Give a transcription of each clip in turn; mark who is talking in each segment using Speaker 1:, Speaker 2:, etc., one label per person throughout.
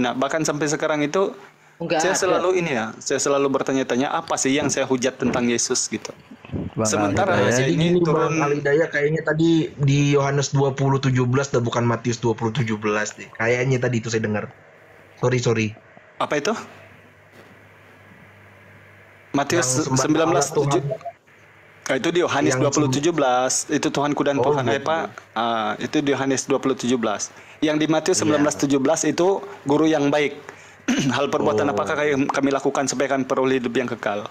Speaker 1: menghina. Bahkan sampai sekarang itu
Speaker 2: Enggak
Speaker 1: saya
Speaker 2: ada.
Speaker 1: selalu saya selalu bertanya-tanya apa sih yang saya hujat tentang Yesus gitu.
Speaker 3: Bang
Speaker 1: Sementara
Speaker 3: Al-Hidayah.
Speaker 1: saya
Speaker 4: Jadi
Speaker 1: ini
Speaker 4: gini
Speaker 1: turun.
Speaker 4: Bang Alidaya, kayaknya tadi di Yohanes 20:17 dan bukan Matius 20:17 deh. Kayaknya tadi itu saya dengar. Sorry.
Speaker 1: Apa itu? Matius
Speaker 4: Yang sembah Allah
Speaker 1: 19:7.
Speaker 4: Tuhan.
Speaker 1: Itu di Yohanes
Speaker 4: Yang
Speaker 1: 20:17. Itu Tuhanku dan
Speaker 4: Oh,
Speaker 1: Tuhan apa? Itu di Yohanes 20:17. Yang di Matius
Speaker 4: Iya.
Speaker 1: 19:17 itu guru yang baik. Hal perbuatan apakah kami lakukan supaya kami peroleh hidup yang kekal?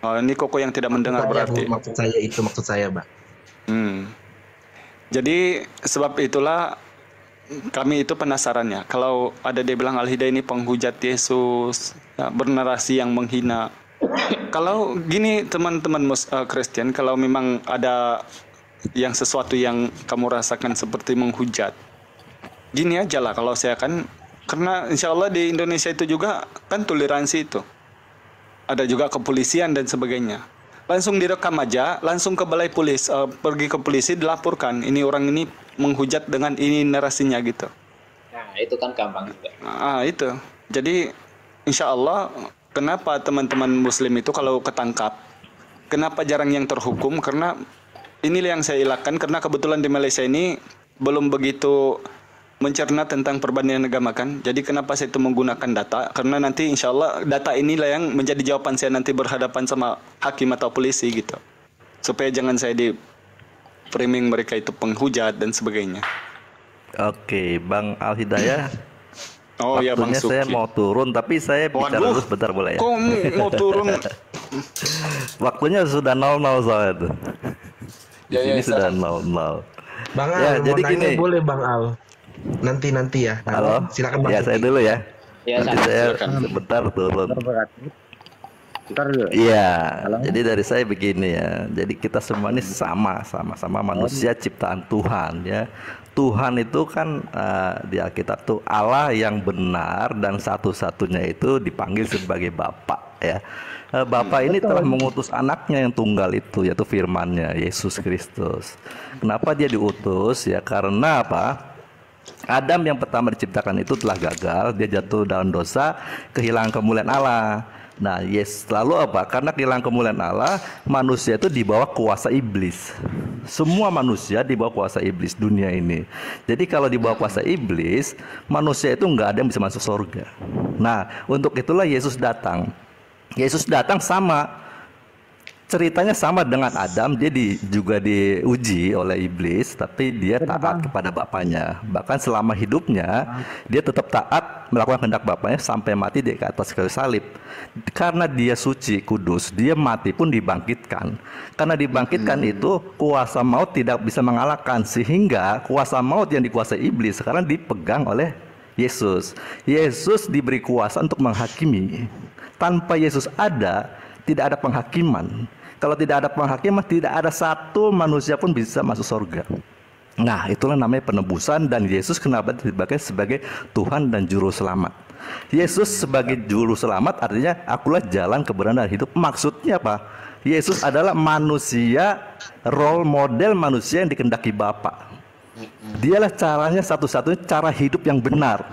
Speaker 1: Oh, ini koko yang tidak mendengar berarti.
Speaker 4: Maksud saya, Bang.
Speaker 1: Jadi sebab itulah kami itu penasarannya. Kalau ada dia bilang Al-Hidayah ini penghujat Yesus, ya, bernarasi yang menghina. Kalau gini teman-teman Kristen, kalau memang ada yang sesuatu yang kamu rasakan seperti menghujat, gini aja lah kalau saya kan, karena insya Allah di Indonesia itu juga kan toleransi itu. Ada juga kepolisian dan sebagainya. Langsung direkam aja, langsung ke balai polis, pergi ke polisi dilaporkan. Ini orang ini menghujat dengan ini narasinya gitu.
Speaker 2: Nah, itu kan gampang juga.
Speaker 1: Itu. Jadi insya Allah, kenapa teman-teman Muslim itu kalau ketangkap, kenapa jarang yang terhukum? Karena inilah yang saya elakkan. Karena kebetulan di Malaysia ini belum begitu mencerna tentang perbandingan agama kan. Jadi kenapa saya itu menggunakan data? Karena nanti insya Allah data inilah yang menjadi jawaban saya nanti berhadapan sama hakim atau polisi gitu. Supaya jangan saya di framing mereka itu penghujat dan sebagainya.
Speaker 3: Oke, Bang Al-Hidayah.
Speaker 1: Oh ya Bang
Speaker 3: Waktunya
Speaker 1: Suki.
Speaker 3: saya mau turun, tapi saya bicara dulu sebentar boleh ya?
Speaker 1: Kok mau turun?
Speaker 3: Waktunya sudah 00 soalnya tuh. Di sini sudah 00.
Speaker 4: Bang Al,
Speaker 3: Ya,
Speaker 4: mau
Speaker 3: jadi
Speaker 4: nanya
Speaker 3: gini.
Speaker 4: boleh Bang Al? Nanti ya.
Speaker 3: Halo,
Speaker 4: Silakan Bang.
Speaker 3: ya saya dulu ya.
Speaker 2: Ya,
Speaker 3: Nanti saya sebentar turun. Iya, jadi dari saya begini ya. Jadi kita semua ini sama manusia ciptaan Tuhan ya. Tuhan itu kan di Alkitab tuh Allah yang benar dan satu-satunya itu dipanggil sebagai Bapa ya. Bapa ini telah mengutus anaknya yang tunggal itu, yaitu firman-Nya Yesus Kristus. Kenapa dia diutus ya? Karena apa? Adam yang pertama diciptakan itu telah gagal, dia jatuh dalam dosa, kehilangan kemuliaan Allah. Nah, lalu apa? Karena kehilangan kemuliaan Allah, manusia itu di bawah kuasa iblis. Semua manusia di bawah kuasa iblis dunia ini. Jadi kalau di bawah kuasa iblis, manusia itu nggak ada yang bisa masuk surga. Nah, untuk itulah Yesus datang. Yesus datang sama ceritanya sama dengan Adam, dia juga diuji oleh iblis, tapi dia taat kepada bapaknya. Bahkan selama hidupnya dia tetap taat melakukan kehendak bapaknya sampai mati di atas kayu salib. Karena dia suci, kudus, dia mati pun dibangkitkan. Karena dibangkitkan itu kuasa maut tidak bisa mengalahkan, sehingga kuasa maut yang dikuasai iblis sekarang dipegang oleh Yesus. Yesus diberi kuasa untuk menghakimi. Tanpa Yesus tidak ada penghakiman. Kalau tidak ada penghakiman, tidak ada satu manusia pun bisa masuk surga. Nah, itulah namanya penebusan, dan Yesus kenapa dipakai sebagai Tuhan dan Juru Selamat. Yesus sebagai Juru Selamat artinya akulah jalan, kebenaran dan hidup. Maksudnya apa? Yesus adalah manusia, role model manusia yang dikehendaki Bapa. Dialah caranya satu-satunya cara hidup yang benar.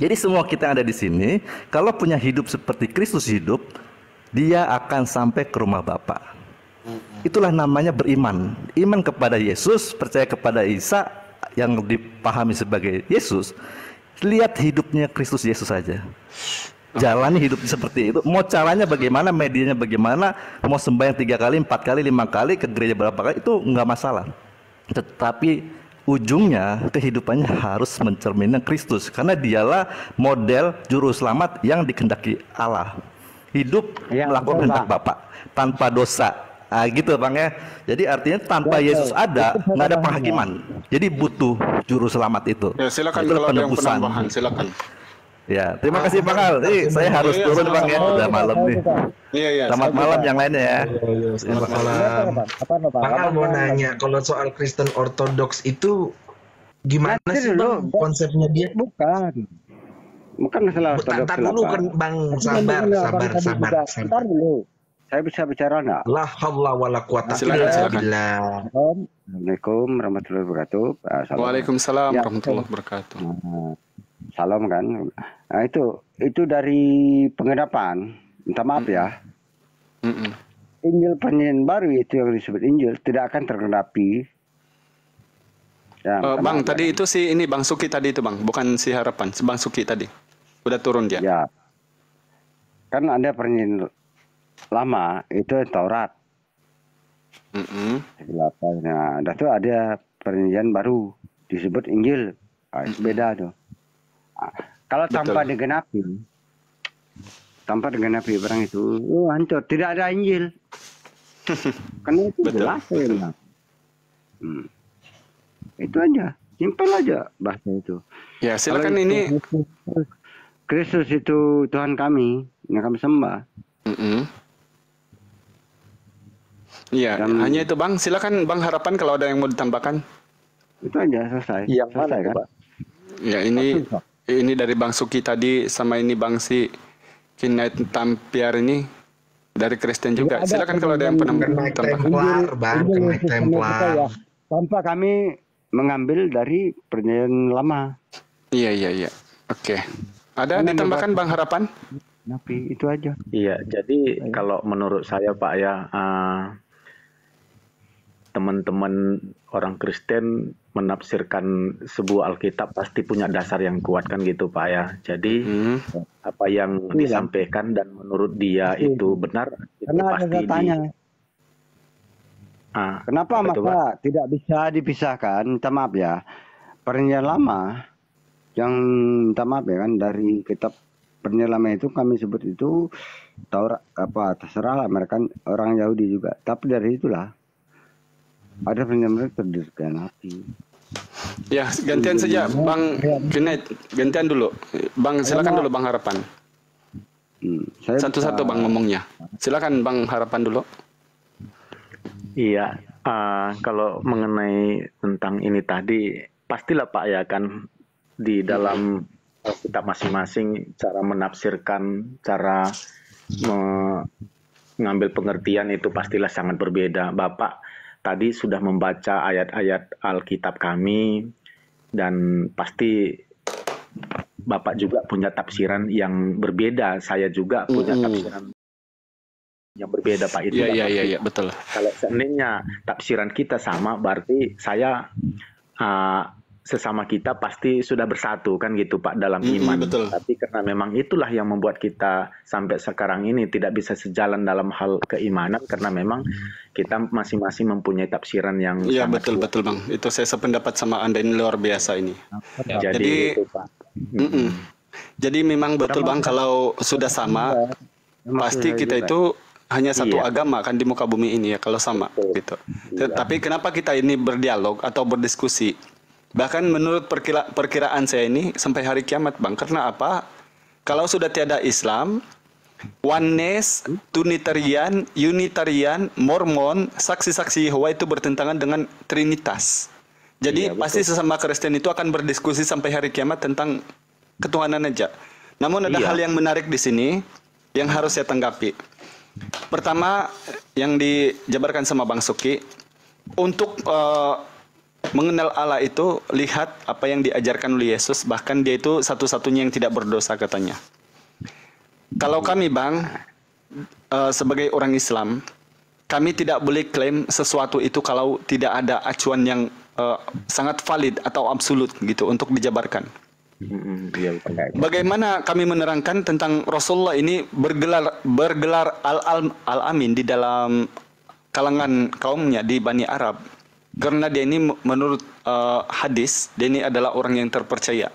Speaker 3: Jadi semua kita yang ada di sini, kalau punya hidup seperti Kristus hidup, dia akan sampai ke rumah Bapa. Itulah namanya beriman. Iman kepada Yesus, percaya kepada Isa yang dipahami sebagai Yesus. Lihat hidupnya Kristus Yesus saja. Jalani hidup seperti itu. Mau caranya bagaimana, medianya bagaimana, mau sembahyang 3 kali, 4 kali, 5 kali, ke gereja berapa kali, itu nggak masalah. Tetapi ujungnya kehidupannya harus mencerminkan Kristus, karena dialah model juru selamat yang dikehendaki Allah. Hidup melakukan kehendak Bapa tanpa dosa. Gitu Bang ya. Jadi artinya tanpa Yesus ada, nggak ada penghakiman. Jadi butuh juru selamat itu.
Speaker 1: Ya, silakan
Speaker 3: Itu
Speaker 1: kalau ada yang
Speaker 3: penebusan.
Speaker 1: penambahan, silakan.
Speaker 3: Ya, terima kasih Bang Al. Saya harus
Speaker 1: Iya,
Speaker 3: turun Bang ya,
Speaker 1: sama-sama.
Speaker 3: udah malam nih.
Speaker 1: Iya.
Speaker 3: Selamat malam yang lainnya ya.
Speaker 4: Selamat malam. Bang Al mau nanya, kalau soal Kristen Ortodoks itu gimana sih Bang konsepnya dia?
Speaker 5: Bukan masalah ortodoks.
Speaker 4: Bentar dulu kan Bang, sabar.
Speaker 5: Bentar dulu. Saya bisa bicara enggak?
Speaker 4: La haula wala quwata
Speaker 1: Silakan,
Speaker 4: illa
Speaker 1: silakan.
Speaker 4: billah.
Speaker 5: Assalamualaikum warahmatullahi wabarakatuh.
Speaker 1: Waalaikumsalam
Speaker 5: Ya,
Speaker 1: warahmatullahi wabarakatuh.
Speaker 5: Salam kan. Nah, itu dari penggenapan. Minta maaf ya.
Speaker 1: Mm-mm.
Speaker 5: Injil perjanjian baru itu yang disebut Injil tidak akan tergenapi. Ya, minta
Speaker 1: Bang,
Speaker 5: maaf ya.
Speaker 1: tadi itu si ini Bang Suki tadi itu Bang, bukan si Harapan, si Bang Suki tadi. Udah turun dia.
Speaker 5: Ya. Kan ada perjanjian lama itu Taurat.
Speaker 1: Mm-mm.
Speaker 5: Nah, itu ada perjanjian baru disebut Injil. Nah, itu beda tuh. Nah, kalau tanpa digenapi barang itu, hancur. Tidak ada Injil. Karena itu
Speaker 1: Betul,
Speaker 5: jelas saya bilang. Itu aja, simpel aja bahasa itu.
Speaker 1: Ya, silakan
Speaker 5: Kalau
Speaker 1: ini.
Speaker 5: Kristus itu Tuhan kami yang kami sembah.
Speaker 1: Mm-mm. Iya,
Speaker 5: Dan-
Speaker 1: hanya itu Bang. Silakan Bang Harapan kalau ada yang mau ditambahkan.
Speaker 5: Itu aja selesai.
Speaker 2: Yang mana
Speaker 5: Selesai
Speaker 2: itu,
Speaker 5: kan?
Speaker 2: Pak?
Speaker 1: Ya, ini dari Bang Suki tadi sama ini Bang si Kinait Tampiar ini dari Kristen juga.
Speaker 5: Tidak ada
Speaker 1: Silakan kalau ada yang pernah
Speaker 4: Kena
Speaker 1: tambah.
Speaker 4: Templar, Bang,
Speaker 5: Injil
Speaker 4: kena
Speaker 5: Yesus kita
Speaker 4: Templar.
Speaker 5: ya, tanpa kami mengambil dari perjanjian lama.
Speaker 1: Iya. Oke. Ada ditambahkan Bang Harapan?
Speaker 5: Tapi itu aja.
Speaker 6: Iya, jadi kalau menurut saya Pak ya, teman-teman orang Kristen menafsirkan sebuah Alkitab pasti punya dasar yang kuat kan gitu Pak ya. Jadi apa yang disampaikan dan menurut dia itu benar, itu
Speaker 5: Karena ada
Speaker 6: pasti
Speaker 5: tanya, kenapa
Speaker 6: apa itu,
Speaker 5: maka tidak bisa dipisahkan? Minta maaf ya, perjanjian lama yang minta maaf ya kan dari kitab perjanjian lama itu kami sebut itu Taurat apa terserah lah mereka kan orang Yahudi juga. Tapi dari itulah ada perjanjian mereka tergenapi.
Speaker 1: Ya, gantian saja Bang Kinait. Gantian dulu. Bang, silakan dulu Bang Harapan.
Speaker 5: Saya
Speaker 1: Satu-satu Bang ngomongnya. Silakan Bang Harapan dulu.
Speaker 6: Iya, kalau mengenai tentang ini tadi, pastilah Pak ya kan di dalam kita masing-masing cara menafsirkan, cara mengambil pengertian itu pastilah sangat berbeda. Bapak tadi sudah membaca ayat-ayat Alkitab kami dan pasti Bapak juga punya tafsiran yang berbeda. Saya juga punya tafsiran yang berbeda Pak itu.
Speaker 1: Iya, betul.
Speaker 6: Kalau seandainya tafsiran kita sama, berarti saya sesama kita pasti sudah bersatu kan gitu Pak dalam iman.
Speaker 1: Betul.
Speaker 6: Tapi karena memang itulah yang membuat kita sampai sekarang ini tidak bisa sejalan dalam hal keimanan karena memang kita masing-masing mempunyai tafsiran yang
Speaker 1: Iya,
Speaker 6: sangat kuat.
Speaker 1: betul Bang. Itu saya sependapat sama Anda, ini luar biasa ini.
Speaker 6: Jadi itu Pak.
Speaker 1: Jadi memang betul Bang, kalau sudah sama pasti kita itu hanya satu
Speaker 6: Iya.
Speaker 1: agama kan di muka bumi ini ya kalau sama gitu. Tapi kenapa kita ini berdialog atau berdiskusi? Bahkan menurut perkiraan saya ini sampai hari kiamat Bang. Karena apa? Kalau sudah tiada Islam, Oneness, Trinitarian, Unitarian, Mormon, saksi-saksi Yehova itu bertentangan dengan Trinitas. Jadi pasti sesama Kristen itu akan berdiskusi sampai hari kiamat tentang ketuhanan aja. Namun ada hal yang menarik di sini yang harus saya tanggapi. Pertama yang dijabarkan sama Bang Suki, untuk mengenal Allah itu lihat apa yang diajarkan oleh Yesus, bahkan dia itu satu-satunya yang tidak berdosa katanya. Kalau kami Bang sebagai orang Islam, kami tidak boleh klaim sesuatu itu kalau tidak ada acuan yang sangat valid atau absolut gitu untuk dijabarkan. Bagaimana kami menerangkan tentang Rasulullah ini bergelar al-amin di dalam kalangan kaumnya di Bani Arab, karena dia ini menurut hadis dia ini adalah orang yang terpercaya.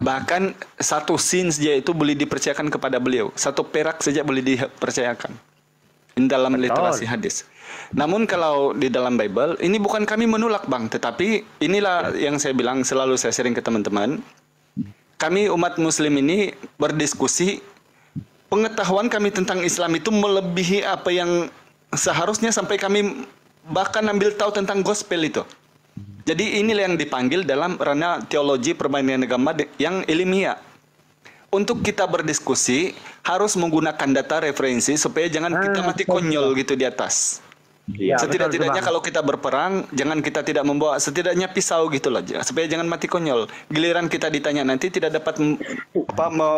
Speaker 1: Bahkan satu sin saja itu boleh dipercayakan kepada beliau, satu perak saja boleh dipercayakan di dalam literasi hadis. Namun kalau di dalam Bible, ini bukan kami menolak Bang, tetapi inilah yang saya bilang selalu saya sering ke teman-teman. Kami umat muslim ini berdiskusi, pengetahuan kami tentang Islam itu melebihi apa yang seharusnya sampai kami bahkan ambil tahu tentang gospel itu. Jadi inilah yang dipanggil dalam ranah teologi perbandingan agama yang ilmiah. Untuk kita berdiskusi harus menggunakan data referensi supaya jangan kita mati konyol gitu di atas.
Speaker 2: Iya.
Speaker 1: Setidak-tidaknya kalau kita berperang, jangan kita tidak membawa setidaknya pisau gitu loh, supaya jangan mati konyol. Giliran kita ditanya nanti tidak dapat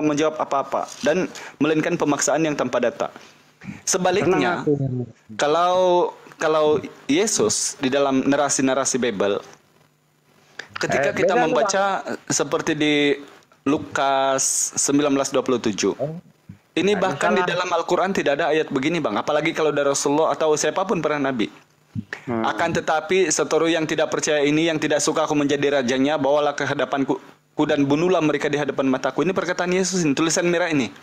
Speaker 1: menjawab apa-apa dan melainkan pemaksaan yang tanpa data. Sebaliknya, kalau Yesus di dalam narasi-narasi Bible, ketika kita membaca seperti di Lukas 19:27. Ini bahkan di dalam Al-Quran tidak ada ayat begini bang. Apalagi kalau dari Rasulullah atau siapapun pernah Nabi. Akan tetapi seteru yang tidak percaya ini, yang tidak suka aku menjadi rajanya, bawalah ke hadapanku dan bunuhlah mereka di hadapan mataku. Ini perkataan Yesus, ini tulisan merah ini.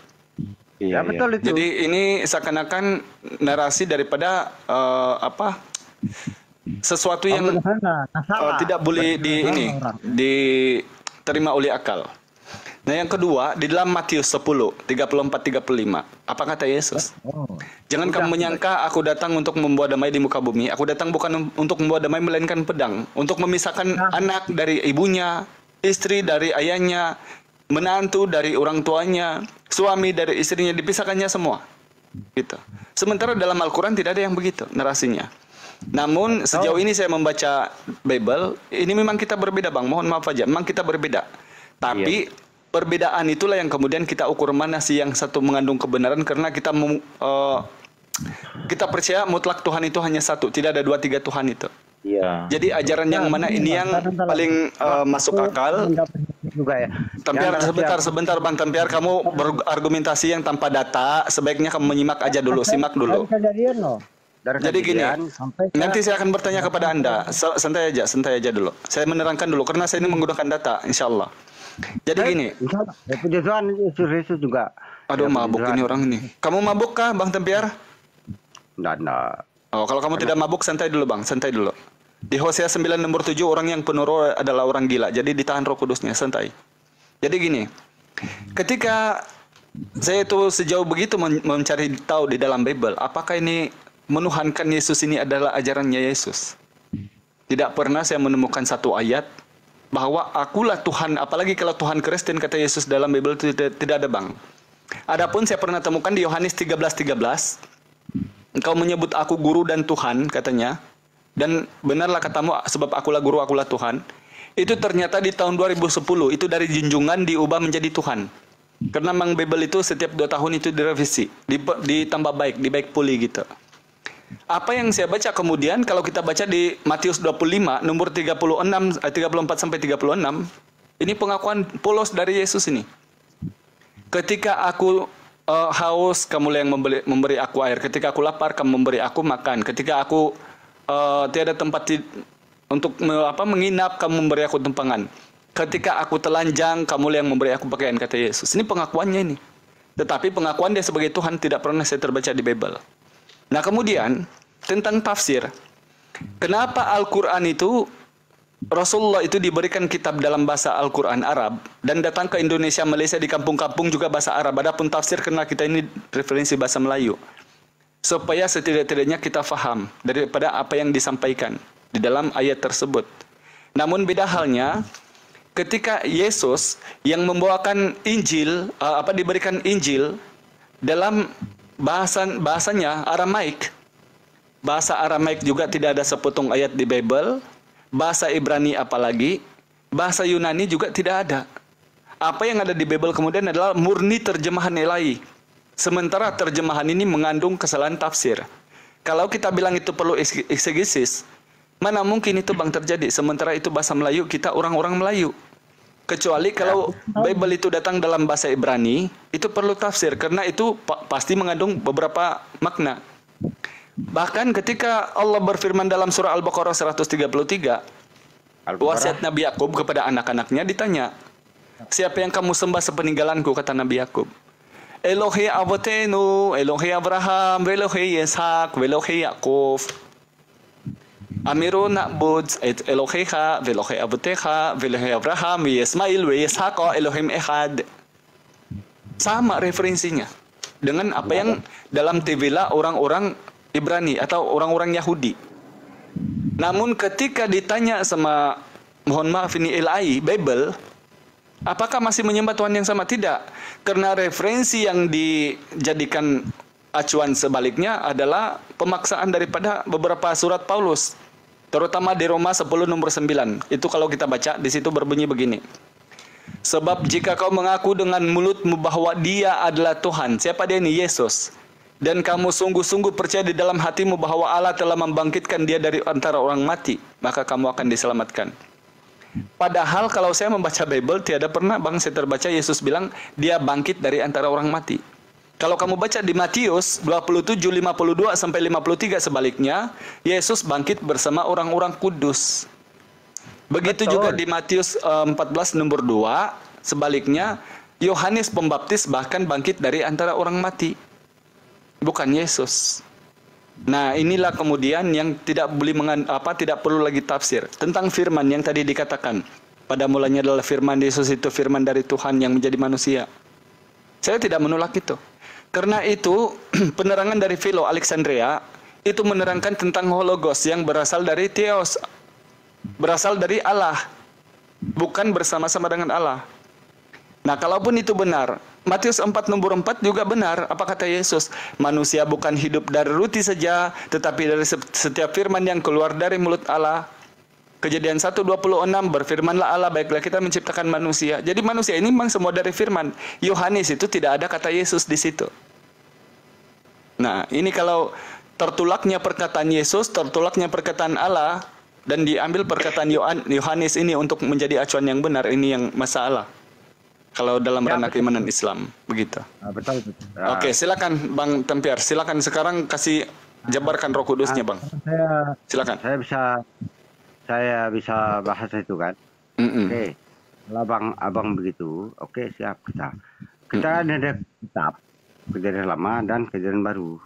Speaker 5: Ya betul itu.
Speaker 1: Jadi ini seakan-akan narasi daripada sesuatu yang tidak boleh diterima oleh akal. Nah yang kedua, di dalam Matius 10, 34-35, apa kata Yesus? Jangan kamu menyangka aku datang untuk membawa damai di muka bumi. Aku datang bukan untuk membawa damai, melainkan pedang. Untuk memisahkan anak dari ibunya, istri dari ayahnya, menantu dari orang tuanya, suami dari istrinya, dipisahkannya semua. Gitu. Sementara dalam Al-Quran tidak ada yang begitu narasinya. Namun sejauh ini saya membaca Bible, ini memang kita berbeda bang. Mohon maaf aja, memang kita berbeda. Tapi perbedaan itulah yang kemudian kita ukur mana sih yang satu mengandung kebenaran, karena kita percaya mutlak Tuhan itu hanya satu, tidak ada 2-3 Tuhan itu.
Speaker 2: Iya.
Speaker 1: Jadi ajaran yang mana ini yang paling masuk akal? Tampiar, sebentar Bang Tampiar, kamu berargumentasi yang tanpa data, sebaiknya kamu menyimak aja dulu, simak dulu. Jadi gini, nanti saya akan bertanya kepada Anda, santai aja dulu. Saya menerangkan dulu, karena saya ini menggunakan data, insya Allah. Jadi gini.
Speaker 5: Puji Tuhan, Yesus juga.
Speaker 1: Aduh, mabuk ini orang ini. Kamu mabuk kah, Bang Tempiar?
Speaker 5: Nggak.
Speaker 1: Oh, kalau kamu tidak mabuk, santai dulu, Bang. Santai dulu. Di Hosea 9 nomor 7, orang yang penuh roh adalah orang gila. Jadi ditahan Roh Kudusnya, santai. Jadi gini. Ketika saya itu sejauh begitu mencari tahu di dalam Bible, apakah ini menuhankan Yesus ini adalah ajarannya Yesus? Tidak pernah saya menemukan satu ayat bahwa akulah Tuhan, apalagi kalau Tuhan Kristen kata Yesus dalam Bible itu tidak ada bang. Adapun saya pernah temukan di Yohanes 13:13, engkau menyebut aku guru dan Tuhan katanya, dan benarlah katamu sebab akulah guru, akulah Tuhan. Itu ternyata di tahun 2010 itu dari junjungan diubah menjadi Tuhan. Karena memang Bible itu setiap 2 tahun itu direvisi, ditambah baik, dibaik pulih gitu. Apa yang saya baca kemudian, kalau kita baca di Matius 25 nomor 34 sampai 36, ini pengakuan polos dari Yesus ini. Ketika aku haus, kamulah yang memberi aku air. Ketika aku lapar, kamu memberi aku makan. Ketika aku tiada tempat untuk menginap, kamu memberi aku tempangan. Ketika aku telanjang, kamulah yang memberi aku pakaian, kata Yesus. Ini pengakuannya ini. Tetapi pengakuan dia sebagai Tuhan tidak pernah saya terbaca di Bible. Nah kemudian tentang tafsir, kenapa Al-Quran itu Rasulullah itu diberikan kitab dalam bahasa Al-Quran Arab dan datang ke Indonesia, Malaysia, di kampung-kampung juga bahasa Arab. Adapun tafsir karena kita ini referensi bahasa Melayu, supaya setidak-tidaknya kita faham daripada apa yang disampaikan di dalam ayat tersebut. Namun beda halnya ketika Yesus yang membawakan Injil, diberikan Injil dalam bahasanya Aramaik. Bahasa Aramaik juga tidak ada sepotong ayat di Bible. Bahasa Ibrani apalagi, bahasa Yunani juga tidak ada. Apa yang ada di Bible kemudian adalah murni terjemahan ilahi. Sementara terjemahan ini mengandung kesalahan tafsir. Kalau kita bilang itu perlu eksegesis, mana mungkin itu bang terjadi? Sementara itu bahasa Melayu, kita orang-orang Melayu. Kecuali kalau Bible itu datang dalam bahasa Ibrani, itu perlu tafsir karena itu pasti mengandung beberapa makna. Bahkan ketika Allah berfirman dalam surah Al-Baqarah 133, wasiat Nabi Yakub kepada anak-anaknya ditanya, siapa yang kamu sembah sepeninggalanku, kata Nabi Yakub. Elohe Avotenu, Elohe Abraham, Elohe Ishak, Elohe Yakub. Amiru na'bud Eloheha, Elohe Abuteha, Elohe Abraham, Ismail, Ishak, Elohim Ehad. Sama referensinya dengan apa yang dalam Tevila orang-orang Ibrani atau orang-orang Yahudi. Namun ketika ditanya sama, mohon maaf ini ilahi, Bible, apakah masih menyembah Tuhan yang sama? Tidak. Karena referensi yang dijadikan acuan sebaliknya adalah pemaksaan daripada beberapa surat Paulus, terutama di Roma 10 nomor 9. Itu kalau kita baca di situ berbunyi begini. Sebab jika kau mengaku dengan mulutmu bahwa Dia adalah Tuhan, siapa Dia ini? Yesus. Dan kamu sungguh-sungguh percaya di dalam hatimu bahwa Allah telah membangkitkan Dia dari antara orang mati, maka kamu akan diselamatkan. Padahal kalau saya membaca Bible, tiada pernah Bang saya terbaca Yesus bilang Dia bangkit dari antara orang mati. Kalau kamu baca di Matius 27, 52 sampai 53 sebaliknya, Yesus bangkit bersama orang-orang kudus. Begitu juga di Matius 14 nomor 2, sebaliknya Yohanes Pembaptis bahkan bangkit dari antara orang mati. Bukan Yesus. Nah, inilah kemudian yang tidak tidak perlu lagi tafsir tentang firman yang tadi dikatakan. Pada mulanya adalah firman, Yesus itu firman dari Tuhan yang menjadi manusia. Saya tidak menolak itu. Karena itu penerangan dari Philo Alexandria itu menerangkan tentang Hologos yang berasal dari Theos, berasal dari Allah, bukan bersama-sama dengan Allah. Nah, kalaupun itu benar, Matius 4 nomor 4 juga benar. Apa kata Yesus? Manusia bukan hidup dari roti saja, tetapi dari setiap firman yang keluar dari mulut Allah. Kejadian 1:26, berfirmanlah Allah, baiklah kita menciptakan manusia. Jadi manusia ini memang semua dari firman. Yohanes itu tidak ada kata Yesus di situ. Nah, ini kalau tertolaknya perkataan Yesus, tertolaknya perkataan Allah, dan diambil perkataan Yohanes ini untuk menjadi acuan yang benar, ini yang masalah. Kalau dalam ranah keimanan Islam, begitu.
Speaker 5: Betul.
Speaker 1: Oke, silakan Bang Tempiar. Silakan sekarang kasih jabarkan Roh Kudusnya, Bang. Silakan.
Speaker 5: Saya bisa bahas itu kan. Oke. Kalau abang begitu, oke siap kita. Kita ada kitab Kejadian Lama dan Kejadian Baru.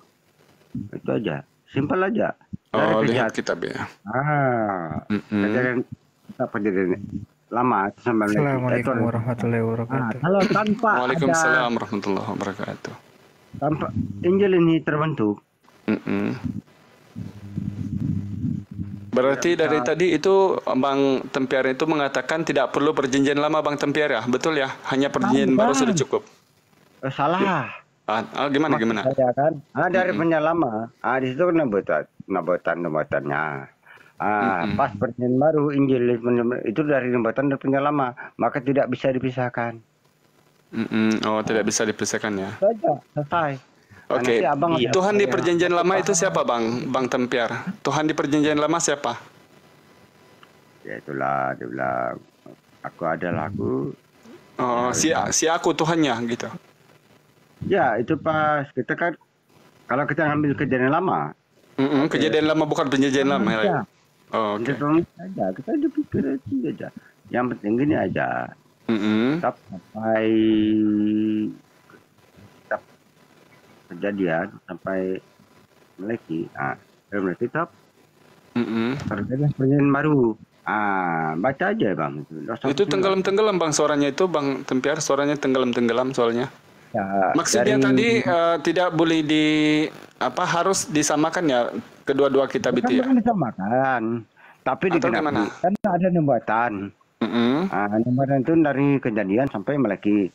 Speaker 5: Itu aja. Simpel aja.
Speaker 1: Oh, lihat kitab ya.
Speaker 5: Kejadian Lama sampai
Speaker 7: Assalamualaikum warahmatullahi wabarakatuh.
Speaker 5: Kalau tanpa
Speaker 1: Waalaikumsalam warahmatullahi wabarakatuh.
Speaker 5: Tanpa Injil ini terbentuk.
Speaker 1: Berarti dari tadi itu Bang Tempiar itu mengatakan tidak perlu perjanjian lama, Bang Tempiar ya? Betul ya? Hanya perjanjian baru sudah cukup.
Speaker 5: Salah.
Speaker 1: Gimana?
Speaker 5: Saya kan dari perjanjian lama. Di situ kan nubuatannya. Pas perjanjian baru Injil itu dari nubuatan dan perjanjian lama, maka tidak bisa dipisahkan.
Speaker 1: Oh, tidak bisa dipisahkan ya.
Speaker 5: Saja, selesai.
Speaker 1: Oke. Tuhan di perjanjian lama itu siapa, Bang Tempiar? Tuhan di perjanjian lama siapa?
Speaker 5: Ya itulah dia bilang, aku adalah aku.
Speaker 1: Oh, si aku Tuhannya gitu.
Speaker 5: Ya, itu pas kita kan kalau kita ngambil kejadian lama.
Speaker 1: Kejadian lama bukan perjanjian lama ya. Oh, oke.
Speaker 5: Kita udah pikir itu aja. Yang penting gini aja. Sampai kejadian sampai Meleki. Dari kitab. Perjanjian baru. Baca aja Bang.
Speaker 1: Itu tenggelam-tenggelam Bang suaranya itu, Bang Tempiar, suaranya tenggelam-tenggelam soalnya.
Speaker 5: Ya,
Speaker 1: maksudnya tadi tidak boleh harus disamakan ya kedua-dua kitab itu ya?
Speaker 5: Bukan disamakan, tapi digenapi. Karena ada nubuatan. Nubuatan itu dari kejadian sampai Meleki.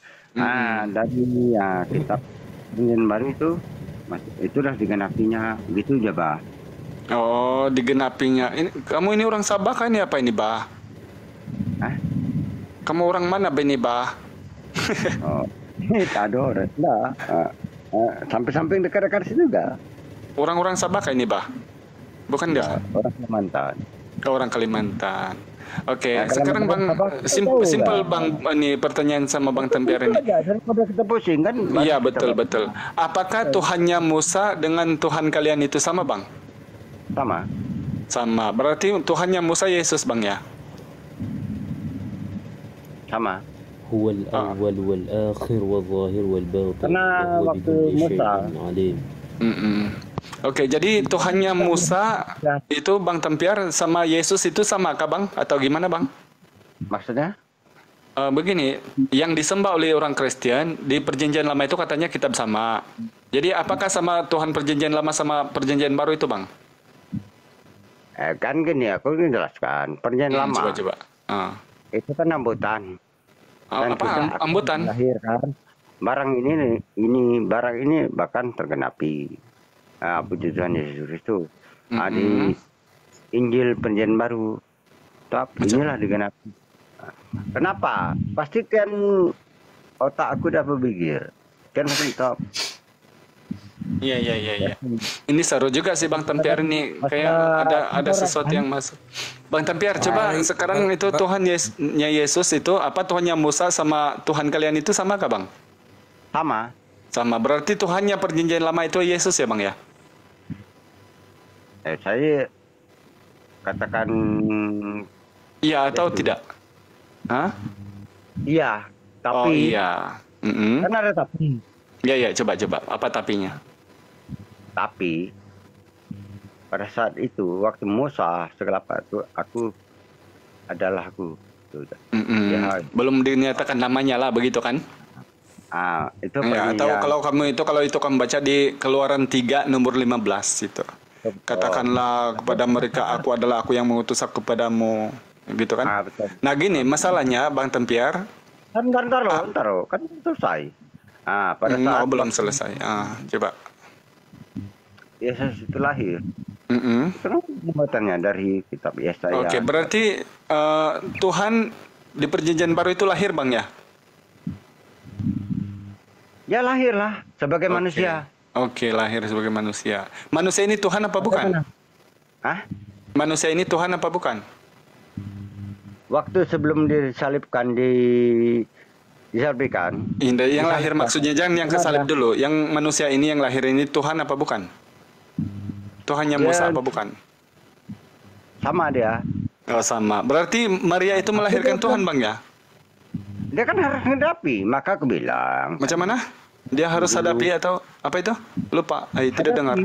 Speaker 5: Dari kitab Perjanjian Baru itu udah digenapinya, begitu aja, Bah.
Speaker 1: Oh, digenapinya. Kamu ini orang Sabah kan ya apa ini, Bah? Kamu orang mana, ini, Bah?
Speaker 5: Tador, sampai dekat-dekat sini juga.
Speaker 1: Orang-orang Sabah kan ini, Bah? Bukan ya?
Speaker 5: Orang Kalimantan.
Speaker 1: Orang Kalimantan. Oke, sekarang Bang simpel Bang ini pertanyaan sama Bang Tempiar ini.
Speaker 5: Daripada kita pusing kan?
Speaker 1: Iya, betul. Apakah Tuhannya Musa dengan Tuhan kalian itu sama, Bang? Sama. Berarti Tuhannya Musa Yesus, Bang ya?
Speaker 5: Sama.
Speaker 8: Huwal awwal wal akhir wal zahir wal batin.
Speaker 5: Karena waktu Musa.
Speaker 1: Oke, jadi Tuhannya Musa itu Bang Tempiar sama Yesus itu sama kah, Bang? Atau gimana, Bang?
Speaker 5: Maksudnya?
Speaker 1: Begini, yang disembah oleh orang Kristen di perjanjian lama itu katanya kitab sama. Jadi apakah sama Tuhan perjanjian lama sama perjanjian baru itu, Bang?
Speaker 5: Kan gini, aku ingin jelaskan. Perjanjian lama.
Speaker 1: Coba.
Speaker 5: Itu kan ambutan.
Speaker 1: Apa ambutan?
Speaker 5: Lahir kan. barang ini bahkan tergenapi. Puji Tuhan Yesus Kristus. Di Injil Perjanjian Baru, inilah digenapi. Kenapa? Pastikan otak aku udah berpikir. Kan top.
Speaker 1: Iya. Ini seru juga sih Bang Tempiar ini. Kayak ada sesuatu yang masuk. Bang Tempiar, coba sekarang itu Tuhannya Yesus itu apa Tuhannya Musa sama Tuhan kalian itu sama kah Bang?
Speaker 5: Sama.
Speaker 1: Berarti Tuhannya Perjanjian Lama itu Yesus ya Bang ya?
Speaker 5: Saya katakan
Speaker 1: iya atau tidak? Hah?
Speaker 5: Iya, tapi
Speaker 1: Oh iya.
Speaker 5: kan ada tapi.
Speaker 1: Iya, coba. Apa tapinya?
Speaker 5: Tapi pada saat itu waktu Musa segala itu aku adalah aku. Ya,
Speaker 1: Belum dinyatakan namanya lah begitu kan?
Speaker 5: itu
Speaker 1: Ya, atau kalau itu kamu baca di Keluaran 3 nomor 15 itu. Katakanlah kepada mereka, aku adalah aku yang mengutus aku kepadamu, gitu kan?
Speaker 5: betul.
Speaker 1: Nah gini, masalahnya Bang Tempiar.
Speaker 5: Ntar loh, kan selesai. Pada saat
Speaker 1: belum selesai. Coba.
Speaker 5: Yesus itu lahir. Terus pembuatannya dari kitab Yesaya.
Speaker 1: Oke, berarti Tuhan di Perjanjian Baru itu lahir Bang ya?
Speaker 5: Ya lahirlah sebagai manusia.
Speaker 1: Oke, lahir sebagai manusia. Manusia ini Tuhan apa bukan? Manusia ini Tuhan apa bukan?
Speaker 5: Waktu sebelum disalibkan, disalibkan.
Speaker 1: Yang lahir maksudnya jangan yang kesalib dulu. Yang manusia ini yang lahir ini Tuhan apa bukan? Tuhannya Musa apa bukan?
Speaker 5: Sama dia.
Speaker 1: Oh sama. Berarti Maria itu melahirkan Tuhan Bang ya?
Speaker 5: Dia kan harus hadapi. Maka aku bilang.
Speaker 1: Macam mana? Dia harus hadapi atau apa itu? Lupa. Tidak dengar.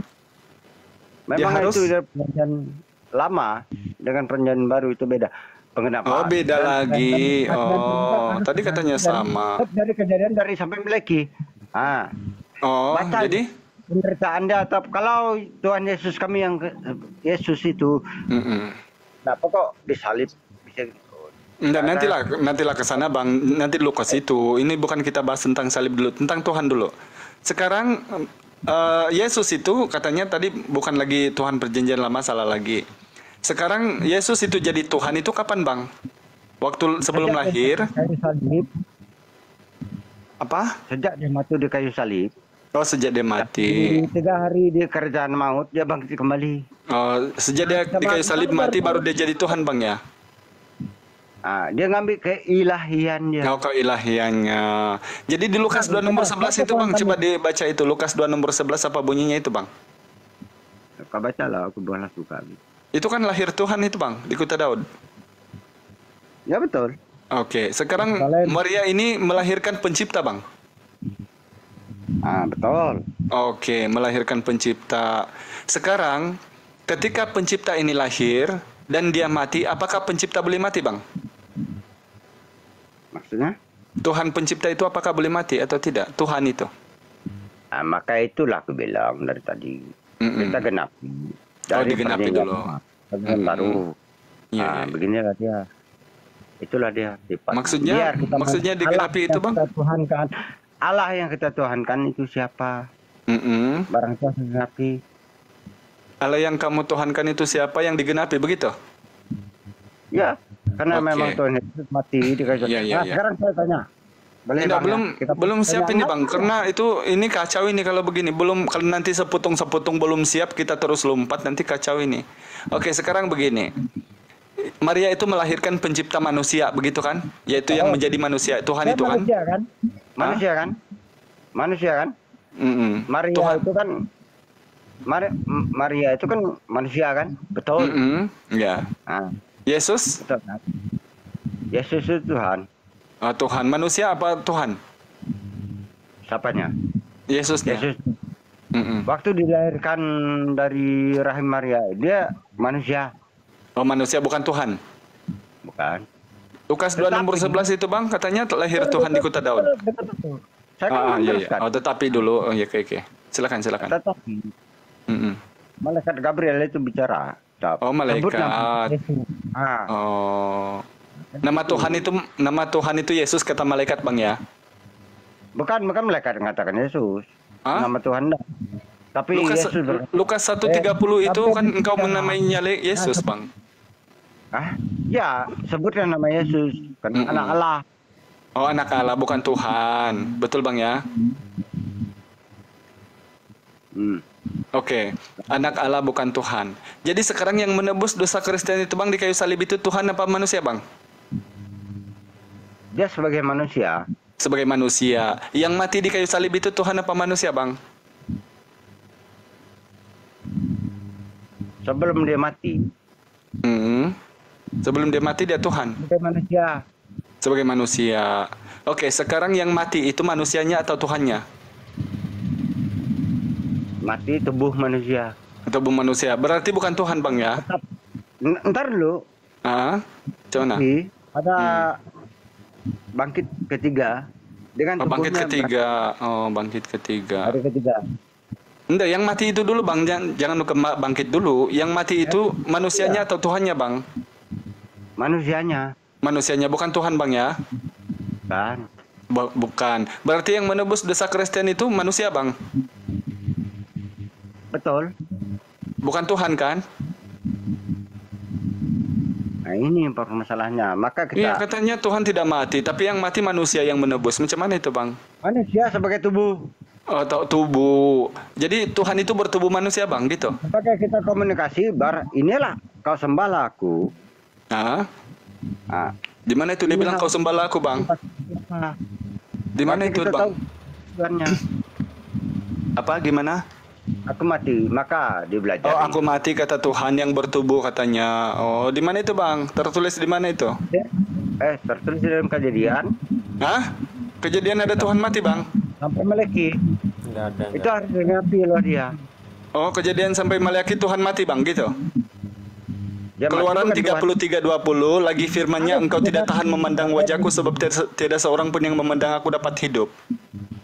Speaker 5: Memang harus... itu perjanjian lama dengan perjanjian baru itu beda. Pengenapa?
Speaker 1: Oh beda lagi. Tadi katanya sama.
Speaker 5: Dari kejadian dari sampai Meleki.
Speaker 1: Jadi
Speaker 5: penderitaan dia atau kalau Tuhan Yesus kami yang Yesus itu, nah pokok disalib bisa gitu.
Speaker 1: Enggak, nantilah ke sana Bang. Nanti dulu ke situ. Ini bukan kita bahas tentang salib dulu, tentang Tuhan dulu. Sekarang Yesus itu katanya tadi bukan lagi Tuhan Perjanjian Lama, salah lagi. Sekarang Yesus itu jadi Tuhan itu kapan Bang? Waktu sebelum lahir?
Speaker 5: Kayu salib.
Speaker 1: Apa?
Speaker 5: Sejak dia mati di kayu salib.
Speaker 1: Oh, sejak dia mati.
Speaker 5: 3 hari di kerjaan maut dia bangkit kembali.
Speaker 1: Oh, sejak dia di kayu salib mati baru dia jadi Tuhan Bang ya?
Speaker 5: Dia ngambil keilahiannya.
Speaker 1: Keilahiannya. Jadi di Lukas 2 nomor 11 itu Bang, coba dibaca itu. Lukas 2 nomor 11 apa bunyinya itu Bang?
Speaker 5: Kau baca lah, aku balas suka.
Speaker 1: Itu kan lahir Tuhan itu Bang, di Kota Daud.
Speaker 5: Ya betul.
Speaker 1: Oke, sekarang Maria ini melahirkan pencipta Bang.
Speaker 5: Betul.
Speaker 1: Oke, melahirkan pencipta. Sekarang ketika pencipta ini lahir dan dia mati, apakah pencipta boleh mati Bang?
Speaker 5: Maksudnya?
Speaker 1: Tuhan pencipta itu apakah boleh mati atau tidak? Tuhan itu.
Speaker 5: Maka itulah aku bilang dari tadi. Kita genapi.
Speaker 1: Digenapi dulu.
Speaker 5: Baru. Beginilah dia. Itulah dia sifat.
Speaker 1: Maksudnya digenapi itu Bang?
Speaker 5: Tuhankan. Allah yang kita tuhankan itu siapa? Barang siapa digenapi.
Speaker 1: Allah yang kamu tuhankan itu siapa yang digenapi begitu?
Speaker 5: Ya, karena memang Tuhan Yesus mati di kayu salib. Sekarang saya tanya.
Speaker 1: Belum siap ini Bang, karena ini kacau ini kalau begini. Kalau nanti seputung belum siap kita terus lompat nanti kacau ini. Oke, sekarang begini. Maria itu melahirkan pencipta manusia, begitu kan? Yaitu yang menjadi manusia, Tuhan itu kan?
Speaker 5: Manusia kan? Maria
Speaker 1: Tuhan.
Speaker 5: itu kan Maria itu kan manusia kan? Betul.
Speaker 1: Ya. Yesus?
Speaker 5: Betul, kan? Yesus itu Tuhan.
Speaker 1: Tuhan. Manusia apa Tuhan?
Speaker 5: Siapanya?
Speaker 1: Yesusnya.
Speaker 5: Yesus. Waktu dilahirkan dari rahim Maria, dia manusia.
Speaker 1: Oh, manusia bukan Tuhan?
Speaker 5: Bukan.
Speaker 1: Lukas 2 nomor 11 itu Bang, katanya lahir Tuhan di Kota Daud.
Speaker 5: Saya kan meneruskan.
Speaker 1: Tetapi dulu. Oke. Silakan.
Speaker 5: Tetapi malaikat Gabriel itu bicara.
Speaker 1: Malaikat. Nama Tuhan itu Yesus kata malaikat Bang ya.
Speaker 5: Bukan malaikat yang mengatakan Yesus.
Speaker 1: Hah?
Speaker 5: Nama Tuhan dah. Tapi
Speaker 1: Lukas 1:30 itu kan engkau menamainya Yesus, Bang.
Speaker 5: Ya, sebutkan nama Yesus. Kan anak Allah.
Speaker 1: Oh, anak Allah bukan Tuhan. Betul, Bang ya? Oke, anak Allah bukan Tuhan. Jadi sekarang yang menebus dosa Kristen itu, Bang, di kayu salib itu Tuhan apa manusia, Bang?
Speaker 5: Dia sebagai manusia.
Speaker 1: Sebagai manusia. Yang mati di kayu salib itu Tuhan apa manusia, Bang?
Speaker 5: Sebelum dia mati.
Speaker 1: Sebelum dia mati dia Tuhan.
Speaker 5: Sebagai manusia.
Speaker 1: Sebagai manusia. Oke, sekarang yang mati itu manusianya atau Tuhannya?
Speaker 5: Mati tubuh manusia.
Speaker 1: Tubuh manusia. Berarti bukan Tuhan, Bang ya?
Speaker 5: Ntar dulu.
Speaker 1: Coba.
Speaker 5: Ada bangkit ketiga dengan
Speaker 1: bangkit ketiga. Bangkit ketiga.
Speaker 5: Hari ketiga.
Speaker 1: Enggak, yang mati itu dulu, Bang. Jangan bangkit dulu. Yang mati itu manusianya atau Tuhannya, Bang?
Speaker 5: Manusianya.
Speaker 1: Manusianya, bukan Tuhan, Bang ya?
Speaker 5: Bukan.
Speaker 1: Bukan. Berarti yang menebus dosa Kristen itu manusia, Bang?
Speaker 5: Betul.
Speaker 1: Bukan Tuhan kan?
Speaker 5: Nah, ini permasalahannya. Maka kita.
Speaker 1: Iya, katanya Tuhan tidak mati, tapi yang mati manusia yang menebus. Macam mana itu, Bang?
Speaker 5: Manusia sebagai tubuh.
Speaker 1: Tubuh. Jadi Tuhan itu bertubuh manusia, Bang, gitu.
Speaker 5: Pakai kita komunikasi, inilah kau sembahlah aku.
Speaker 1: Di mana itu dia bilang kau sembahlah aku, Bang? Di mana itu, Bang? Apa gimana?
Speaker 5: Aku mati, maka dia belajar.
Speaker 1: Aku mati kata Tuhan yang bertubuh katanya. Di mana itu, Bang? Tertulis di mana itu?
Speaker 5: Tertulis dalam Kejadian.
Speaker 1: Kejadian ada Tuhan mati, Bang?
Speaker 5: Sampai Malaki.
Speaker 8: Enggak ada.
Speaker 5: Itu harus mengerti loh dia.
Speaker 1: Kejadian sampai Malaki Tuhan mati, Bang, gitu. Keluaran 33:20 lagi firman-Nya, engkau tidak tahan memandang wajahku sebab tiada seorang pun yang memandang aku dapat hidup.